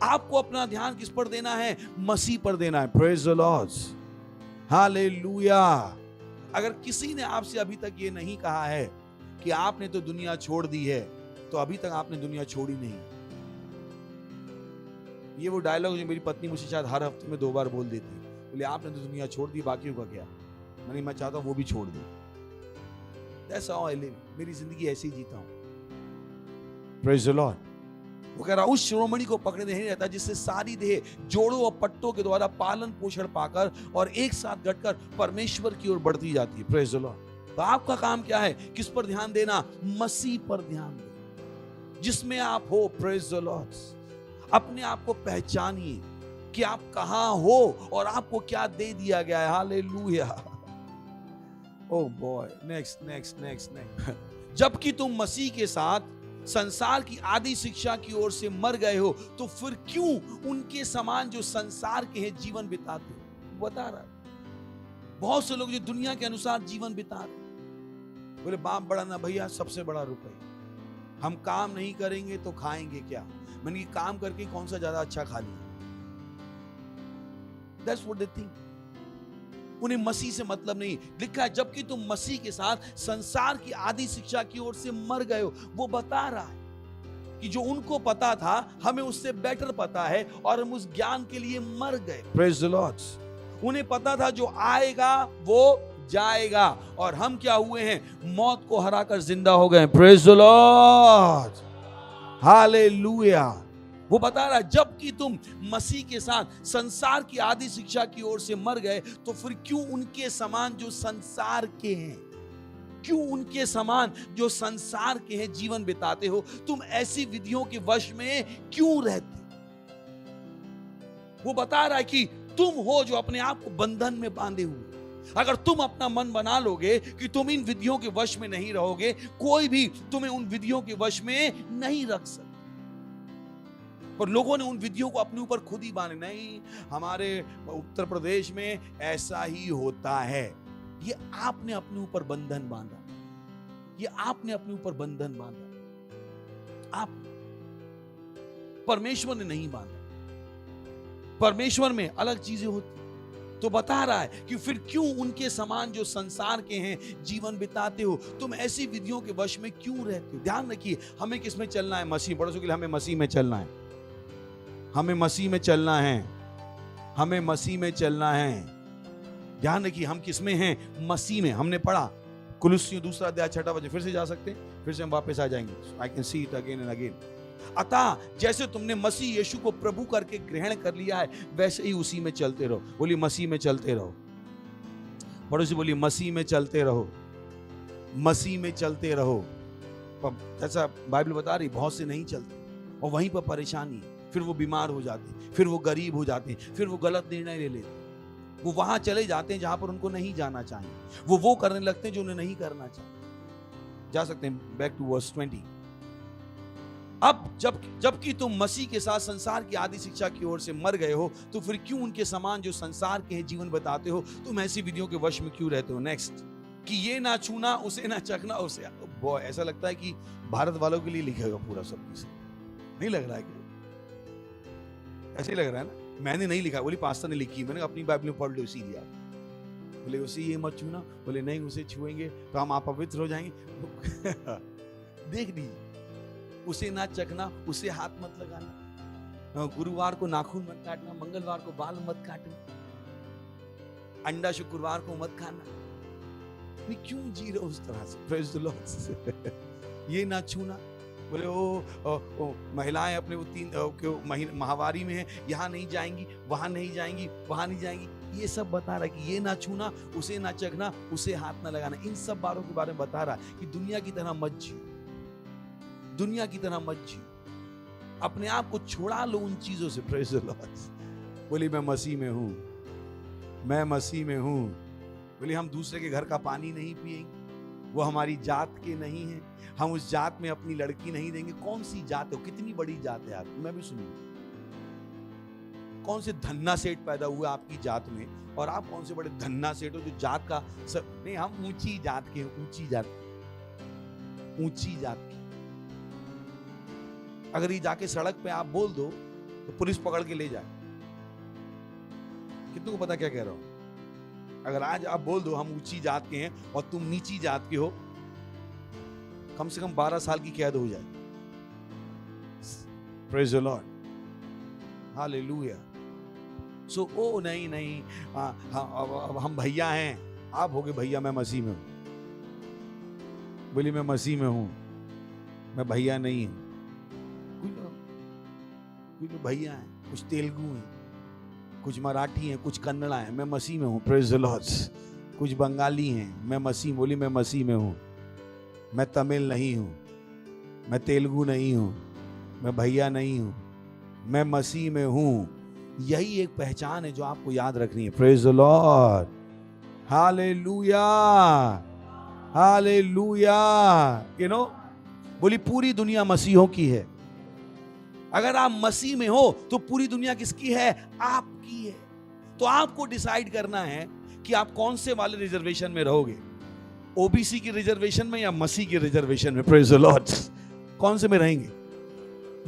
आपको अपना ध्यान किस पर देना है? मसीह पर देना है। Praise the Lord. हालेलुया। अगर किसी ने आपसे अभी तक ये नहीं कहा है कि आपने तो दुनिया छोड़ दी है, तो अभी तक आपने दुनिया छोड़ी नहीं। ये वो डायलॉग जो मेरी पत्नी मुझे शायद हर हफ्ते में 2 बार बोल देती है, बोले आपने तो दुनिया छोड़ दी, बाकियों का क्या? मैं चाहता हूं वो भी छोड़ दे। That's how I live। मेरी जिंदगी ऐसे ही जीता हूं। Praise the Lord। वो कह रहा उस शिरोमणि को पकड़े नहीं रहता जिससे सारी देह जोड़ों और पट्टों के द्वारा पालन पोषण पाकर और एक साथ गठकर परमेश्वर की ओर बढ़ती जाती है। Praise the Lord. तो आपका काम क्या है? किस पर ध्यान देना? मसीह पर ध्यान देना, जिसमें आप हो। Praise the Lord. अपने आप को पहचानिए कि आप कहां हो और आपको क्या दे दिया गया है। हालेलुया। Oh boy. नेक्स्ट। जबकि तुम मसीह के साथ संसार की आदि शिक्षा की ओर से मर गए हो, तो फिर क्यों उनके समान जो संसार के हैं जीवन बिताते हो? बता रहा है बहुत से लोग जो दुनिया के अनुसार जीवन बिता रहे। बोले बाप बड़ा ना भैया, सबसे बड़ा रुपए। हम काम नहीं करेंगे तो खाएंगे क्या? मैंने काम करके कौन सा ज्यादा अच्छा खा लिया। That's what they think। उन्हें मसीह से मतलब नहीं। लिखा है जबकि तुम मसीह के साथ संसार की आदि शिक्षा की ओर से मर गए हो। वो बता रहा है कि जो उनको पता था हमें उससे बेटर पता है और हम उस ज्ञान के लिए मर गए। Praise the Lord. उन्हें पता था जो आएगा वो जाएगा, और हम क्या हुए हैं? मौत को हराकर जिंदा हो गए। Praise the Lord. हालेलुया। वो बता रहा है जबकि तुम मसीह के साथ संसार की आदि शिक्षा की ओर से मर गए, तो फिर क्यों उनके समान जो संसार के हैं, क्यों उनके समान जो संसार के हैं जीवन बिताते हो? तुम ऐसी विधियों के वश में क्यों रहते? वो बता रहा है कि तुम हो जो अपने आप को बंधन में बांधे हुए। अगर तुम अपना मन बना लोगे कि तुम इन विधियों के वश में नहीं रहोगे, कोई भी तुम्हें उन विधियों के वश में नहीं रख सकता। और लोगों ने उन विधियों को अपने ऊपर खुद ही बांधे, नहीं हमारे उत्तर प्रदेश में ऐसा ही होता है। ये आपने अपने ऊपर बंधन बांधा, ये आपने अपने ऊपर बंधन बांधा, आप, परमेश्वर ने नहीं बांधा। परमेश्वर में अलग चीजें होती। तो बता रहा है कि फिर क्यों उनके समान जो संसार के हैं जीवन बिताते हो, तुम ऐसी विधियों के वश में क्यों रहते हो। ध्यान रखिए, हमें किस में चलना है, मसीह। पड़ोसियों के लिए हमें मसीह में चलना है, हमें मसीह में चलना है, हमें मसीह में चलना है। ध्यान रखिए, हम किस में हैं, मसीह में। हमने पढ़ा कुलुस्सियों 2 अध्याय 6 वचन, फिर से जा सकते हैं, फिर से हम वापस आ जाएंगे। I can see it again and again. अतः जैसे तुमने मसीह यीशु को प्रभु करके ग्रहण कर लिया है, वैसे ही उसी में चलते रहो। बोलिए मसीह में चलते रहो। पड़ोसी बोलिए मसीह में चलते रहो, मसीह में चलते रहो। जैसा बाइबल बता रही, बहुत से नहीं चलते और वहीं पर परेशानी है। फिर वो बीमार हो जाते, फिर वो गरीब हो जाते, फिर वो गलत निर्णय ले लेते, वो वहां चले जाते हैं जहां पर उनको नहीं जाना चाहिए, वो करने लगते हैं जो उन्हें नहीं करना चाहिए। जा सकते हैं बैक टू वर्स 20। अब जबकि तुम मसीह के साथ संसार की आदि शिक्षा की ओर से मर गए हो, तो फिर क्यों उनके समान जो संसार के हैं जीवन बताते हो। तुम ऐसी विधियों के वश में क्यों रहते हो। नेक्स्ट, कि ये ना छूना, उसे ना चखना, उसे। बॉय, ऐसा लगता है कि भारत वालों के लिए लिखेगा पूरा सब कुछ, नहीं लग रहा है क्या? ऐसे ही लग रहा है ना। मैंने नहीं लिखा, बोली पास्टर ने लिखी, मैंने अपनी बाइबल में पढ़ ली, उसी दिया। बोले उसे ये मत छूना, बोले नहीं उसे छुएंगे तो हम आप पवित्र हो जाएंगे। देख लीजिए, उसे ना चखना, उसे हाथ मत लगाना, गुरुवार को नाखून मत काटना, मंगलवार को बाल मत काटना, अंडा शुक्रवार को मत खाना। मैं क्यों जी रहा हूं उस तरह से। Praise the Lord. ये ना छूना, बोले ओ महिलाएं अपने वो 3 महीने माहवारी में है, यहाँ नहीं जाएंगी, वहां नहीं जाएंगी, वहां नहीं जाएंगी। ये सब बता रहा है कि ये ना छूना, उसे ना चखना, उसे हाथ ना लगाना। इन सब बातों के बारे में बता रहा है कि दुनिया की तरह मत जियो, दुनिया की तरह मत जियो, अपने आप को छुड़ा लो उन चीजों से। Praise the Lord. बोली मैं मसीह में हूं, मैं मसीह में हूं। बोली हम दूसरे के घर का पानी नहीं पिएंगे, वो हमारी जात के नहीं है, हम उस जात में अपनी लड़की नहीं देंगे। कौन सी जात है, कितनी बड़ी जात है आपकी, मैं भी सुनिए। कौन से धन्ना सेठ पैदा हुआ आपकी जात में, और आप कौन से बड़े धन्ना सेठ हो जो जात का सब नहीं। हम ऊंची जात के, ऊंची जात, ऊंची जात की। अगर ये जाके सड़क पे आप बोल दो तो पुलिस पकड़ के ले जाए। कितनों को पता क्या कह रहा हूं। अगर आज आप बोल दो हम ऊंची जात के हैं और तुम नीची जात के हो, कम से कम 12 साल की कैद हो जाए। Praise the Lord, hallelujah. So ओ नहीं नहीं, अब हम भैया हैं, आप होगे भैया, मैं मसीह में हूं। बोली मैं मसीह में हूं, मैं भैया नहीं हूं। कुछ भैया हैं, कुछ तेलुगु हैं, कुछ मराठी हैं, कुछ कन्नड़ा हैं, मैं मसीह में हूँ। Praise the Lord. कुछ बंगाली हैं, मैं मसीह। बोली मैं मसीह में हूँ, मैं तमिल नहीं हूँ, मैं तेलुगु नहीं हूँ, मैं भैया नहीं हूँ, मैं मसीह में हूँ। यही एक पहचान है जो आपको याद रखनी है। Praise the Lord, hallelujah, hallelujah. You know, बोली पूरी दुनिया मसीहों की है। अगर आप मसीह में हो तो पूरी दुनिया किसकी है, आपकी है। तो आपको डिसाइड करना है कि आप कौन से वाले रिजर्वेशन में रहोगे, ओबीसी की रिजर्वेशन में या मसीह की रिजर्वेशन में। Praise the Lord. कौन से में रहेंगे।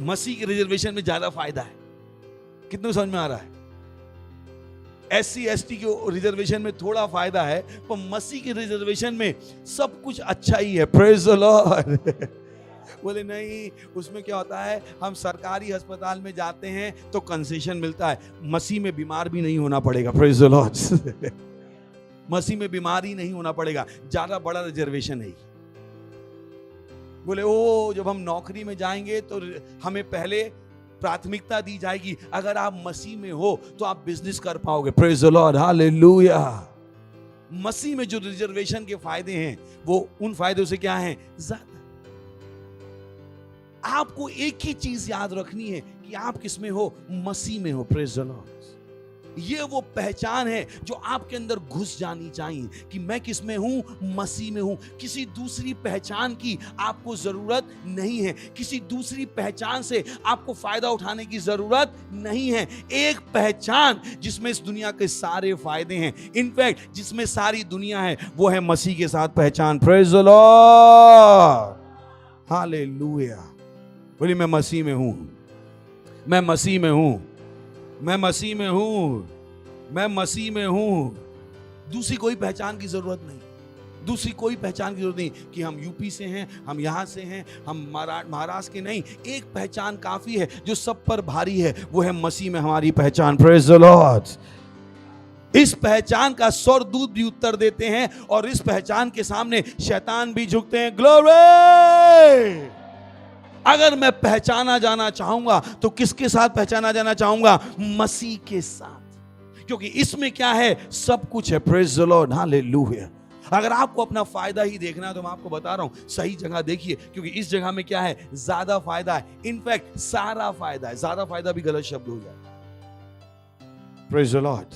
मसीह की रिजर्वेशन में ज्यादा फायदा है। कितने समझ में आ रहा है। SC ST के रिजर्वेशन में थोड़ा फायदा है, पर मसीह की रिजर्वेशन में सब कुछ अच्छा ही है। Praise the Lord. बोले नहीं, उसमें क्या होता है, हम सरकारी अस्पताल में जाते हैं तो कंसेशन मिलता है, मसीह में बीमार भी नहीं होना पड़ेगा। Praise the Lord. मसीह में बीमार ही नहीं होना पड़ेगा, ज्यादा बड़ा रिजर्वेशन है। बोले ओ जब हम नौकरी में जाएंगे तो हमें पहले प्राथमिकता दी जाएगी। अगर आप मसीह में हो तो आप बिजनेस कर पाओगे। Praise the Lord, hallelujah. मसीह में जो रिजर्वेशन के फायदे हैं वो उन फायदों से क्या हैं, ज्यादा। आपको एक ही चीज याद रखनी है कि आप किस में हो, मसीह में हो। Praise the Lord. ये वो पहचान है जो आपके अंदर घुस जानी चाहिए कि मैं किस में हूं, मसीह में हूं। किसी दूसरी पहचान की आपको जरूरत नहीं है, किसी दूसरी पहचान से आपको फायदा उठाने की जरूरत नहीं है। एक पहचान जिसमें इस दुनिया के सारे फायदे हैं, इनफैक्ट जिसमें सारी दुनिया है, वो है मसीह के साथ पहचान। Praise the Lord, hallelujah. बोलिए मैं मसीह में हूं, मैं मसीह में हूं, मैं मसीह में हूं, मैं मसीह में हूं। दूसरी कोई पहचान की जरूरत नहीं, दूसरी कोई पहचान की जरूरत नहीं कि हम यूपी से हैं, हम यहां से हैं, हम महाराष्ट्र के नहीं। एक पहचान काफी है जो सब पर भारी है, वो है मसीह में हमारी पहचान। Praise the Lord. इस पहचान का स्वर्गदूत भी उत्तर देते हैं और इस पहचान के सामने शैतान भी झुकते हैं। ग्लोरी। अगर मैं पहचाना जाना चाहूंगा तो किसके साथ पहचाना जाना चाहूंगा? मसीह के साथ, क्योंकि इसमें क्या है? सब कुछ है। Praise the Lord, hallelujah. अगर आपको अपना फायदा ही देखना है तो मैं आपको बता रहा हूं, सही जगह देखिए, क्योंकि इस जगह में क्या है? ज्यादा फायदा है। इनफैक्ट सारा फायदा है। ज्यादा फायदा भी गलत शब्द हो जाए। Praise the Lord,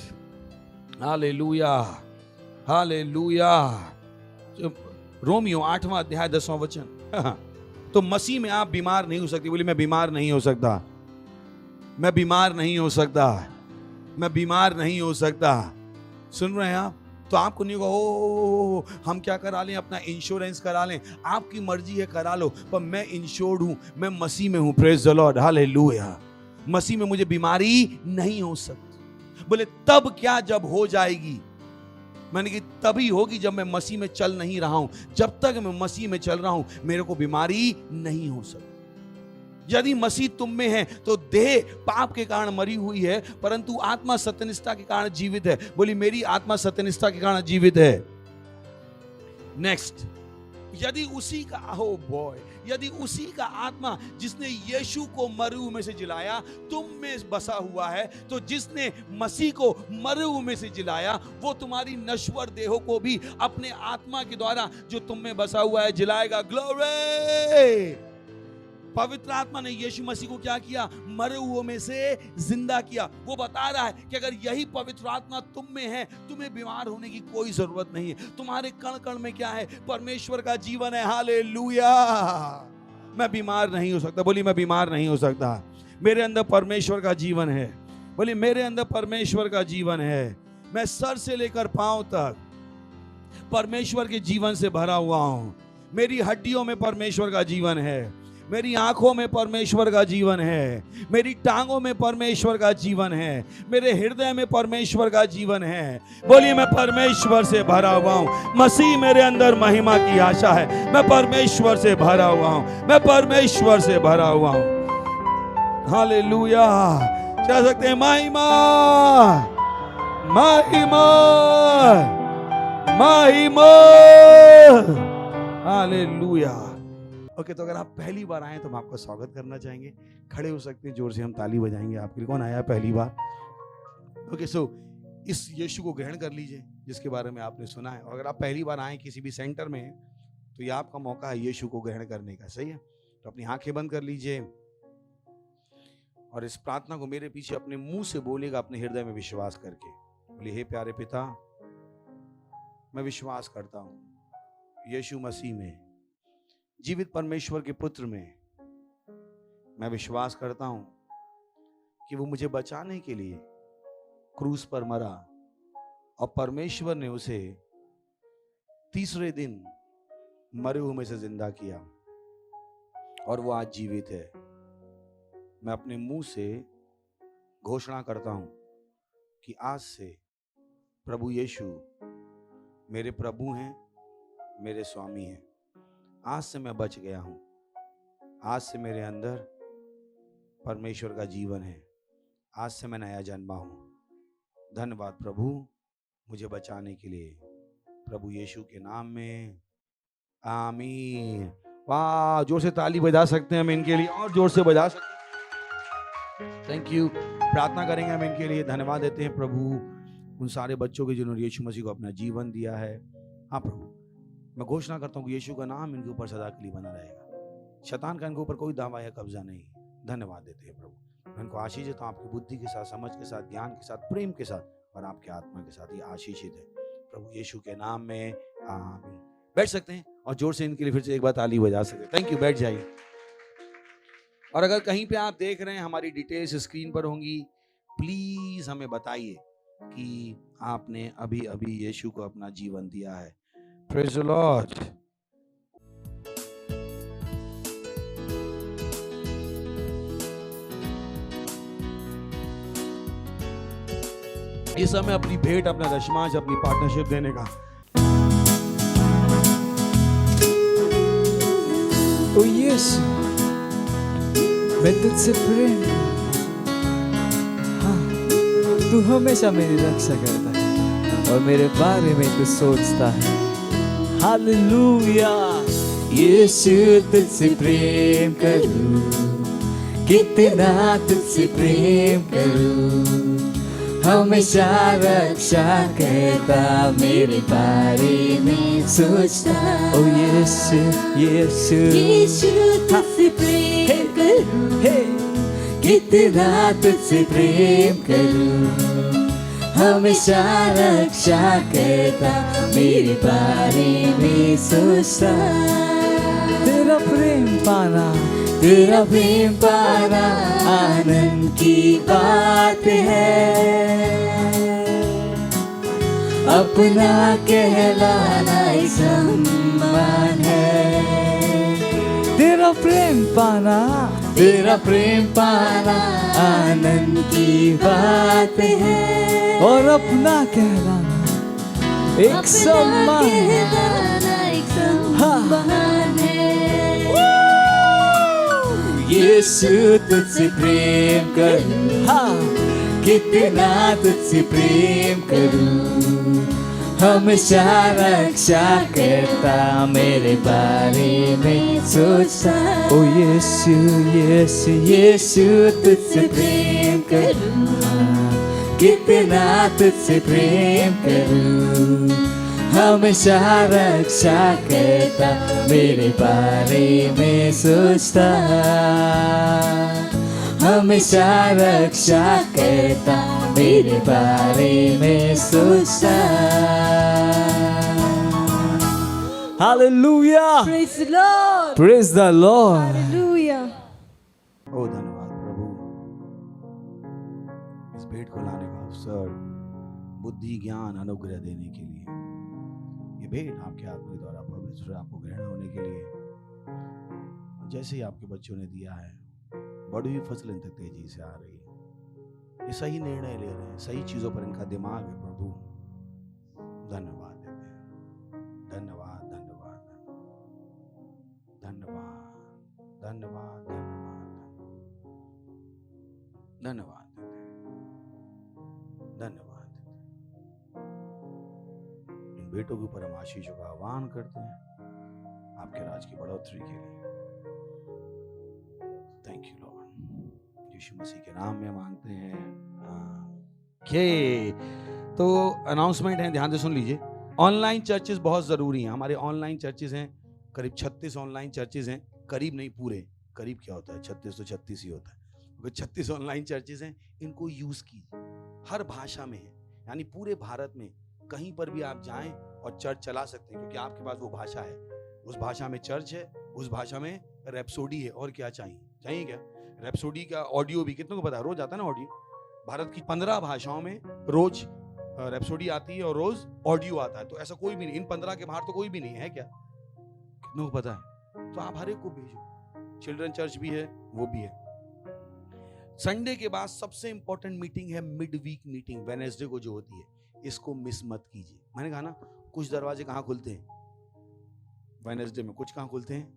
hallelujah, hallelujah. रोमियो 8वां अध्याय 10वां वचन। तो मसीह में आप बीमार नहीं हो सकते। बोलिए मैं बीमार नहीं हो सकता, मैं बीमार नहीं हो सकता, मैं बीमार नहीं हो सकता। सुन रहे हैं आप? तो आपको नहीं होगा ओ हम क्या करा लें, अपना इंश्योरेंस करा लें। आपकी मर्जी है, करा लो, पर मैं इंश्योर्ड हूं, मैं मसीह में हूं। Praise the Lord, hallelujah. मसीह में मुझे बीमारी नहीं हो सकती। बोले तब क्या, जब हो जाएगी। मैंने कि तभी होगी जब मैं मसीह में चल नहीं रहा हूं। जब तक मैं मसीह में चल रहा हूं मेरे को बीमारी नहीं हो सकती। यदि मसीह तुम में है तो देह पाप के कारण मरी हुई है, परंतु आत्मा सत्यनिष्ठा के कारण जीवित है। बोली मेरी आत्मा सत्यनिष्ठा के कारण जीवित है। नेक्स्ट, यदि उसी का यदि उसी का आत्मा जिसने यीशु को मरे हुए में से जिलाया तुम में बसा हुआ है, तो जिसने मसीह को मरे हुए में से जिलाया वो तुम्हारी नश्वर देहों को भी अपने आत्मा के द्वारा जो तुम में बसा हुआ है जिलाएगा। ग्लोरी। पवित्र आत्मा ने यीशु मसीह को क्या किया? मरे हुओं में से जिंदा किया। वो बता रहा है कि अगर यही पवित्र आत्मा तुम में है, तुम्हें बीमार होने की कोई जरूरत नहीं है। तुम्हारे कण कण में क्या है? परमेश्वर का जीवन है। हालेलुया। मैं बीमार नहीं हो सकता। बोली मैं बीमार नहीं हो सकता, मेरे अंदर परमेश्वर का जीवन है। बोली मेरे अंदर परमेश्वर का जीवन है। मैं सर से लेकर पांव तक परमेश्वर के जीवन से भरा हुआ हूं। मेरी हड्डियों में परमेश्वर का जीवन है, मेरी आंखों में परमेश्वर का जीवन है, मेरी टांगों में परमेश्वर का जीवन है, मेरे हृदय में परमेश्वर का जीवन है। बोलिए मैं परमेश्वर से भरा हुआ हूं। मसीह मेरे अंदर महिमा की आशा है। मैं परमेश्वर से भरा हुआ हूं, मैं परमेश्वर से भरा हुआ हूं। हालेलुया। चल सकते हैं? महिमा, महिमा, महिमा। हालेलुया। ओके, तो अगर आप पहली बार आए तो हम आपका स्वागत करना चाहेंगे। खड़े हो सकते हैं, जोर से हम ताली बजाएंगे आपके लिए। कौन आया पहली बार? ओके, सो इस यीशु को ग्रहण कर लीजिए जिसके बारे में आपने सुना है। और अगर आप पहली बार आए किसी भी सेंटर में तो ये आपका मौका है यीशु को ग्रहण करने का। सही है? तो अपनी आंखें बंद कर लीजिए और इस प्रार्थना को मेरे पीछे अपने मुंह से बोलेगा, अपने हृदय में विश्वास करके। बोलिए हे प्यारे पिता, मैं विश्वास करता हूं यीशु मसीह में, जीवित परमेश्वर के पुत्र में। मैं विश्वास करता हूं कि वो मुझे बचाने के लिए क्रूस पर मरा और परमेश्वर ने उसे तीसरे दिन मरे हुए में से जिंदा किया और वो आज जीवित है। मैं अपने मुंह से घोषणा करता हूं कि आज से प्रभु यीशु मेरे प्रभु हैं, मेरे स्वामी हैं। आज से मैं बच गया हूं। आज से मेरे अंदर परमेश्वर का जीवन है। आज से मैं नया जन्मा हूं। धन्यवाद प्रभु मुझे बचाने के लिए, प्रभु यीशु के नाम में, आमीन। वाह, जोर से ताली बजा सकते हैं हम इनके लिए, और जोर से बजा सकते हैं। Thank you. प्रार्थना करेंगे हम इनके लिए। धन्यवाद देते हैं प्रभु उन सारे बच्चों के जिन्होंने यीशु मसीह को अपना जीवन दिया है। हाँ प्रभु, मैं घोषणा करता हूँ कि यीशु का नाम इनके ऊपर सदा के लिए बना रहेगा। शैतान का इनके ऊपर कोई दावा या कब्जा नहीं। धन्यवाद देते हैं प्रभु। मैं उनको आशीष देता हूँ आपकी बुद्धि के साथ, समझ के साथ, ज्ञान के साथ, प्रेम के साथ और आपके आत्मा के साथ। ये आशीषित है प्रभु यीशु के नाम में, आमीन। बैठ सकते हैं और जोर से इनके लिए फिर से एक बार ताली बजा सकते हैं। थैंक यू, बैठ जाइए। और अगर कहीं पे आप देख रहे हैं हमारी डिटेल्स स्क्रीन पर होंगी, प्लीज हमें बताइए कि आपने अभी अभी यीशु को अपना जीवन दिया है। Praise the Lord. ये समय अपनी भेंट, अपना दशमांश, अपनी पार्टनरशिप देने का।
ओ यीशु, मैं तुझसे प्रेम, हाँ, तू हमेशा मेरी रक्षा करता है और मेरे बारे में तू सोचता है। हालेलुया। यीशु तुझसे प्रेम करूं, कितना तुझसे प्रेम करूं, हमेशा रक्षा करता, मेरे बारे में सोचता। ओ यीशु, यीशु,
यीशु तुझसे प्रेम करूं,
कितना तुझसे प्रेम करूं, हमेशा रक्षा करता, मेरे बारे में सोचता। तेरा प्रेम पाना, तेरा प्रेम पाना आनंद की बात है, अपना कहलाना ही सम्मान है। तेरा प्रेम पाना, तेरा प्रेम पाना आनंद की बात है, और अपना कहलाना एक सम्मान है। यीशु तुझसे प्रेम करूं, हाँ, कितना तुझसे प्रेम करूं, हमेशा रक्षा करता, मेरे बारे में सोचता। ओ यीशु, यीशु, यीशु तुझसे प्रेम करूं, हाँ, कितना तुझसे प्रेम करूं, हमेशा रक्षा करता, मेरे बारे में सोचता, हमेशा रक्षा करता, मेरे बारे में सोचता। Hallelujah,
Praise the Lord.
Praise the Lord.
Hallelujah.
ओ धन्यवाद प्रभु, इस भेंट को लाने का अवसर, बुद्धि, ज्ञान, अनुग्रह देने के लिए। ये भेंट आपके आत्मा के द्वारा पवित्र, आपको ग्रहण होने के लिए। जैसे ही आपके बच्चों ने दिया है, बड़ी हुई फसल इन तक तेजी से आ रही है। ये सही निर्णय ले रहे हैं, सही चीजों पर इनका दिमाग है प्रभु। धन्यवाद देते हैं, धन्यवाद, धन्यवाद, धन्यवाद, धन्यवाद, धन्यवाद, धन्यवाद देते हैं, धन्यवाद देते हैं। इन बेटों के ऊपर हम आशीषों का आह्वान करते हैं आपके राज की बढ़ोतरी के लिए। थैंक यू लॉर्ड, यीशु मसीह के नाम में मांगते हैं। तो अनाउंसमेंट है, ध्यान से सुन लीजिए। ऑनलाइन चर्चेस बहुत जरूरी हैं। हमारे ऑनलाइन चर्चेस हैं, करीब 36 ऑनलाइन चर्चेस हैं। करीब नहीं, पूरे। करीब क्या होता है, 36 तो 36 ही होता है। 36 ऑनलाइन चर्चेस हैं, इनको यूज कीजिए। हर भाषा में है, यानी पूरे भारत में कहीं पर भी आप जाएं और चर्च चला सकते हैं, क्योंकि आपके पास वो भाषा है। उस भाषा में चर्च है, उस भाषा में रैप्सोडी है। और क्या चाहिए? चाहिए क्या? रैप्सोडी का ऑडियो भी कितनों को पता है? रोज आता है ना ऑडियो। भारत की 15 भाषाओं में रोज रैप्सोडी आती है और रोज ऑडियो आता है। तो ऐसा कोई भी नहीं, इन 15 के बाहर तो कोई भी नहीं है। क्या कितनों को पता है? तो आप हर एक को भेजो। चिल्ड्रन चर्च भी है, वो भी है। संडे के बाद सबसे इंपॉर्टेंट मीटिंग है मिड वीक मीटिंग, वेडनेसडे को जो होती है। इसको मिस मत कीजिए। मैंने कहा ना, कुछ दरवाजे कहाँ खुलते हैं वेडनेसडे में, कुछ कहाँ खुलते हैं,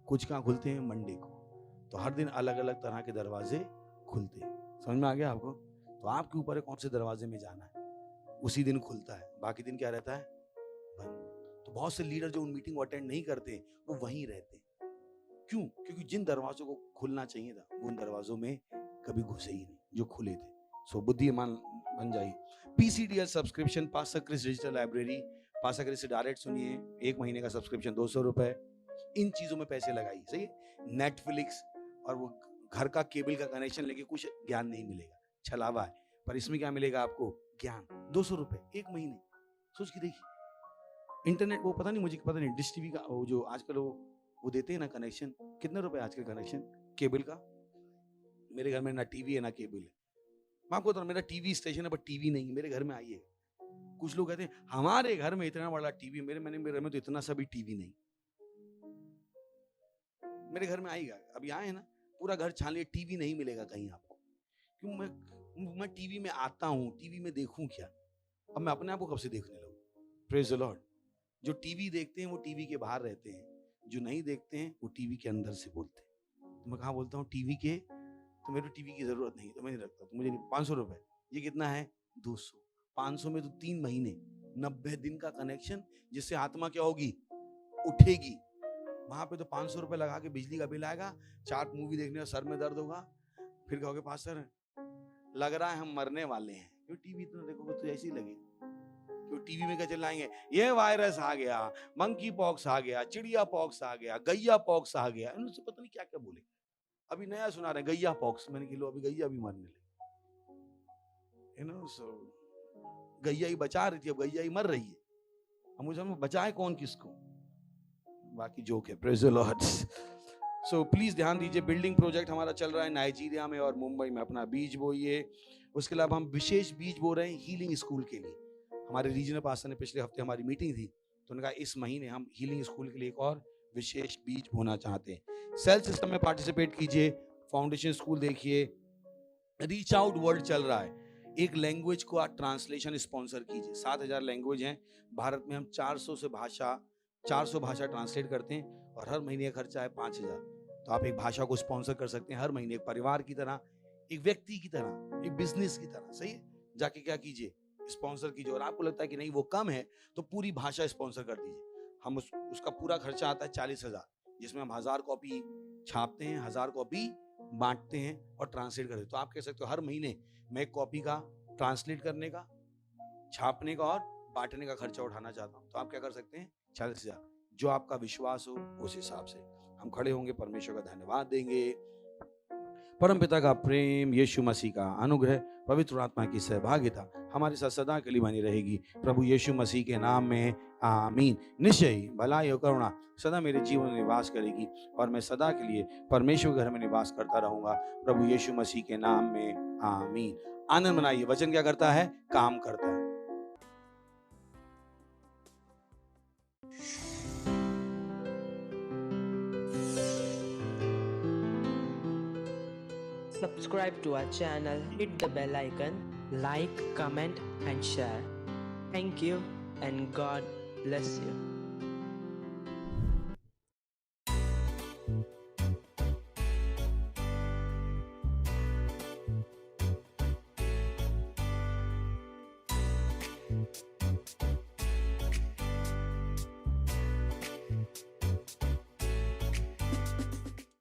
कुछ कहाँ खुलते हैं मंडे को। तो हर दिन अलग अलग तरह के दरवाजे खुलते हैं। समझ में आ गया आपको? तो आपके ऊपर है कौन से दरवाजे में जाना है। उसी दिन खुलता है, बाकी दिन क्या रहता है? बंद। तो बहुत से लीडर जो उन मीटिंग को अटेंड नहीं करते वो वहीं रहते हैं। क्यों? क्योंकि जिन दरवाजों को खुलना चाहिए था वो उन दरवाजों में कभी घुसे ही नहीं जो खुले थे। सो बुद्धिमान बन जाइए। PCDL subscription, pastor Chris digital library, pastor Chris से डायरेक्ट सुनिए। 1 महीने का सब्सक्रिप्शन 200 रुपए। इन चीजों में पैसे लगाइए, सही है। नेटफ्लिक्स और वो घर का केबल का कनेक्शन लेके कुछ ज्ञान नहीं मिलेगा, छलावा है। पर इसमें क्या मिलेगा आपको? ज्ञान। 200 रुपए 1 महीने, सोच के देखिए। इंटरनेट वो पता नहीं, मुझे पता नहीं, डिश टीवी का वो जो आजकल वो देते हैं ना कनेक्शन, कितने रुपए आजकल कनेक्शन केबल का? मेरे घर में ना टीवी है ना केबल है। मैं आपको बता, मेरा टीवी स्टेशन है पर टीवी नहीं मेरे घर में। आइए, कुछ लोग कहते हैं हमारे घर में इतना बड़ा टीवी, मेरे घर में तो इतना सा भी टीवी नहीं। मेरे घर में आएगा, अभी आए हैं ना, पूरा घर छान लिए, टीवी नहीं मिलेगा कहीं आपको। क्यों? मैं टीवी में आता हूं, टीवी में देखूं क्या? अब मैं अपने आप को कब से देखने लगूं? Praise the Lord. जो टीवी देखते हैं वो टीवी के बाहर रहते हैं, जो नहीं देखते हैं वो टीवी के अंदर से बोलते हैं। तो मैं कहाँ बोलता हूँ टीवी के, तो मेरे को टीवी की जरूरत नहीं, तो मैं नहीं रखता, तो मुझे 500 रुपए। ये कितना है? 200। 500 में तो 3 महीने 90 दिन का कनेक्शन, जिससे आत्मा क्या होगी? उठेगी। वहां पे तो 500 रुपए लगा के बिजली का बिल आएगा, 4 मूवी देखने का सर में दर्द होगा, फिर कहोगे पास्टर लग रहा है हम मरने वाले हैं। क्यों? टीवी इतना देखोगे तो ऐसे ही लगेगा। क्यों? टीवी में क्या चिल्लाएंगे? ये वायरस आ गया, मंकी पॉक्स आ गया, चिड़िया पॉक्स आ गया, गैया पॉक्स आ गया, इनसे पता नहीं क्या क्या बोले। अभी नया सुना रहे गैया पॉक्स, मैंने कि लो अभी गैया भी मरने लगी। सो गैया ही बचा रही थी, अब गैया ही मर रही है। अब मुझे समझ बचाए कौन किसको? बाकी जोक है। Praise the Lord. So please ध्यान दीजिए, बिल्डिंग प्रोजेक्ट हमारा चल रहा है नाइजीरिया में और मुंबई में। अपना बीज बोइए। उसके अलावा हम विशेष बीज बो रहे हैं हीलिंग स्कूल के लिए। हमारे रीजनल पास्टर ने पिछले हफ्ते हमारी मीटिंग थी, तो उन्होंने कहा इस महीने हम हीलिंग स्कूल के लिए एक और विशेष बीज बोना चाहते हैं। सेल सिस्टम में पार्टिसिपेट कीजिए, फाउंडेशन स्कूल देखिए, रीच आउट वर्ल्ड चल रहा है। एक लैंग्वेज को आप ट्रांसलेशन स्पॉन्सर कीजिए। 7000 लैंग्वेज हैं भारत में, हम 400 भाषा ट्रांसलेट करते हैं और हर महीने का खर्चा है 5000। तो आप एक भाषा को स्पॉन्सर कर सकते हैं हर महीने, एक परिवार की तरह, एक व्यक्ति की तरह, एक बिजनेस की तरह। सही है? जाके क्या कीजिए? स्पॉन्सर कीजिए। और आपको लगता है कि नहीं वो कम है, तो पूरी भाषा स्पॉन्सर कर दीजिए। हम उसका पूरा खर्चा आता है 40,000, जिसमें हम 1000 कॉपी छापते हैं, 1000 कॉपी बांटते हैं और ट्रांसलेट करते हैं। तो आप कह सकते हो हर महीने मैं एक कॉपी का ट्रांसलेट करने का, छापने का और बांटने का खर्चा उठाना चाहता हूं। तो आप क्या कर सकते हैं? 40,000। जो आपका विश्वास हो उस हिसाब से हम खड़े होंगे, परमेश्वर का धन्यवाद देंगे। परमपिता का प्रेम, यीशु मसीह का अनुग्रह, पवित्र आत्मा की सहभागिता हमारे साथ सदा के लिए बनी रहेगी। प्रभु यीशु मसीह के नाम में आमीन। निश्चय ही भलाई और करुणा सदा मेरे जीवन में निवास करेगी और मैं सदा के लिए परमेश्वर के घर में निवास करता रहूंगा। प्रभु यीशु मसीह के नाम में आमीन। आनंद मनाइए। वचन क्या करता है? काम करता है।
Subscribe to our channel, hit the bell icon, like, comment and share. Thank you and God bless you.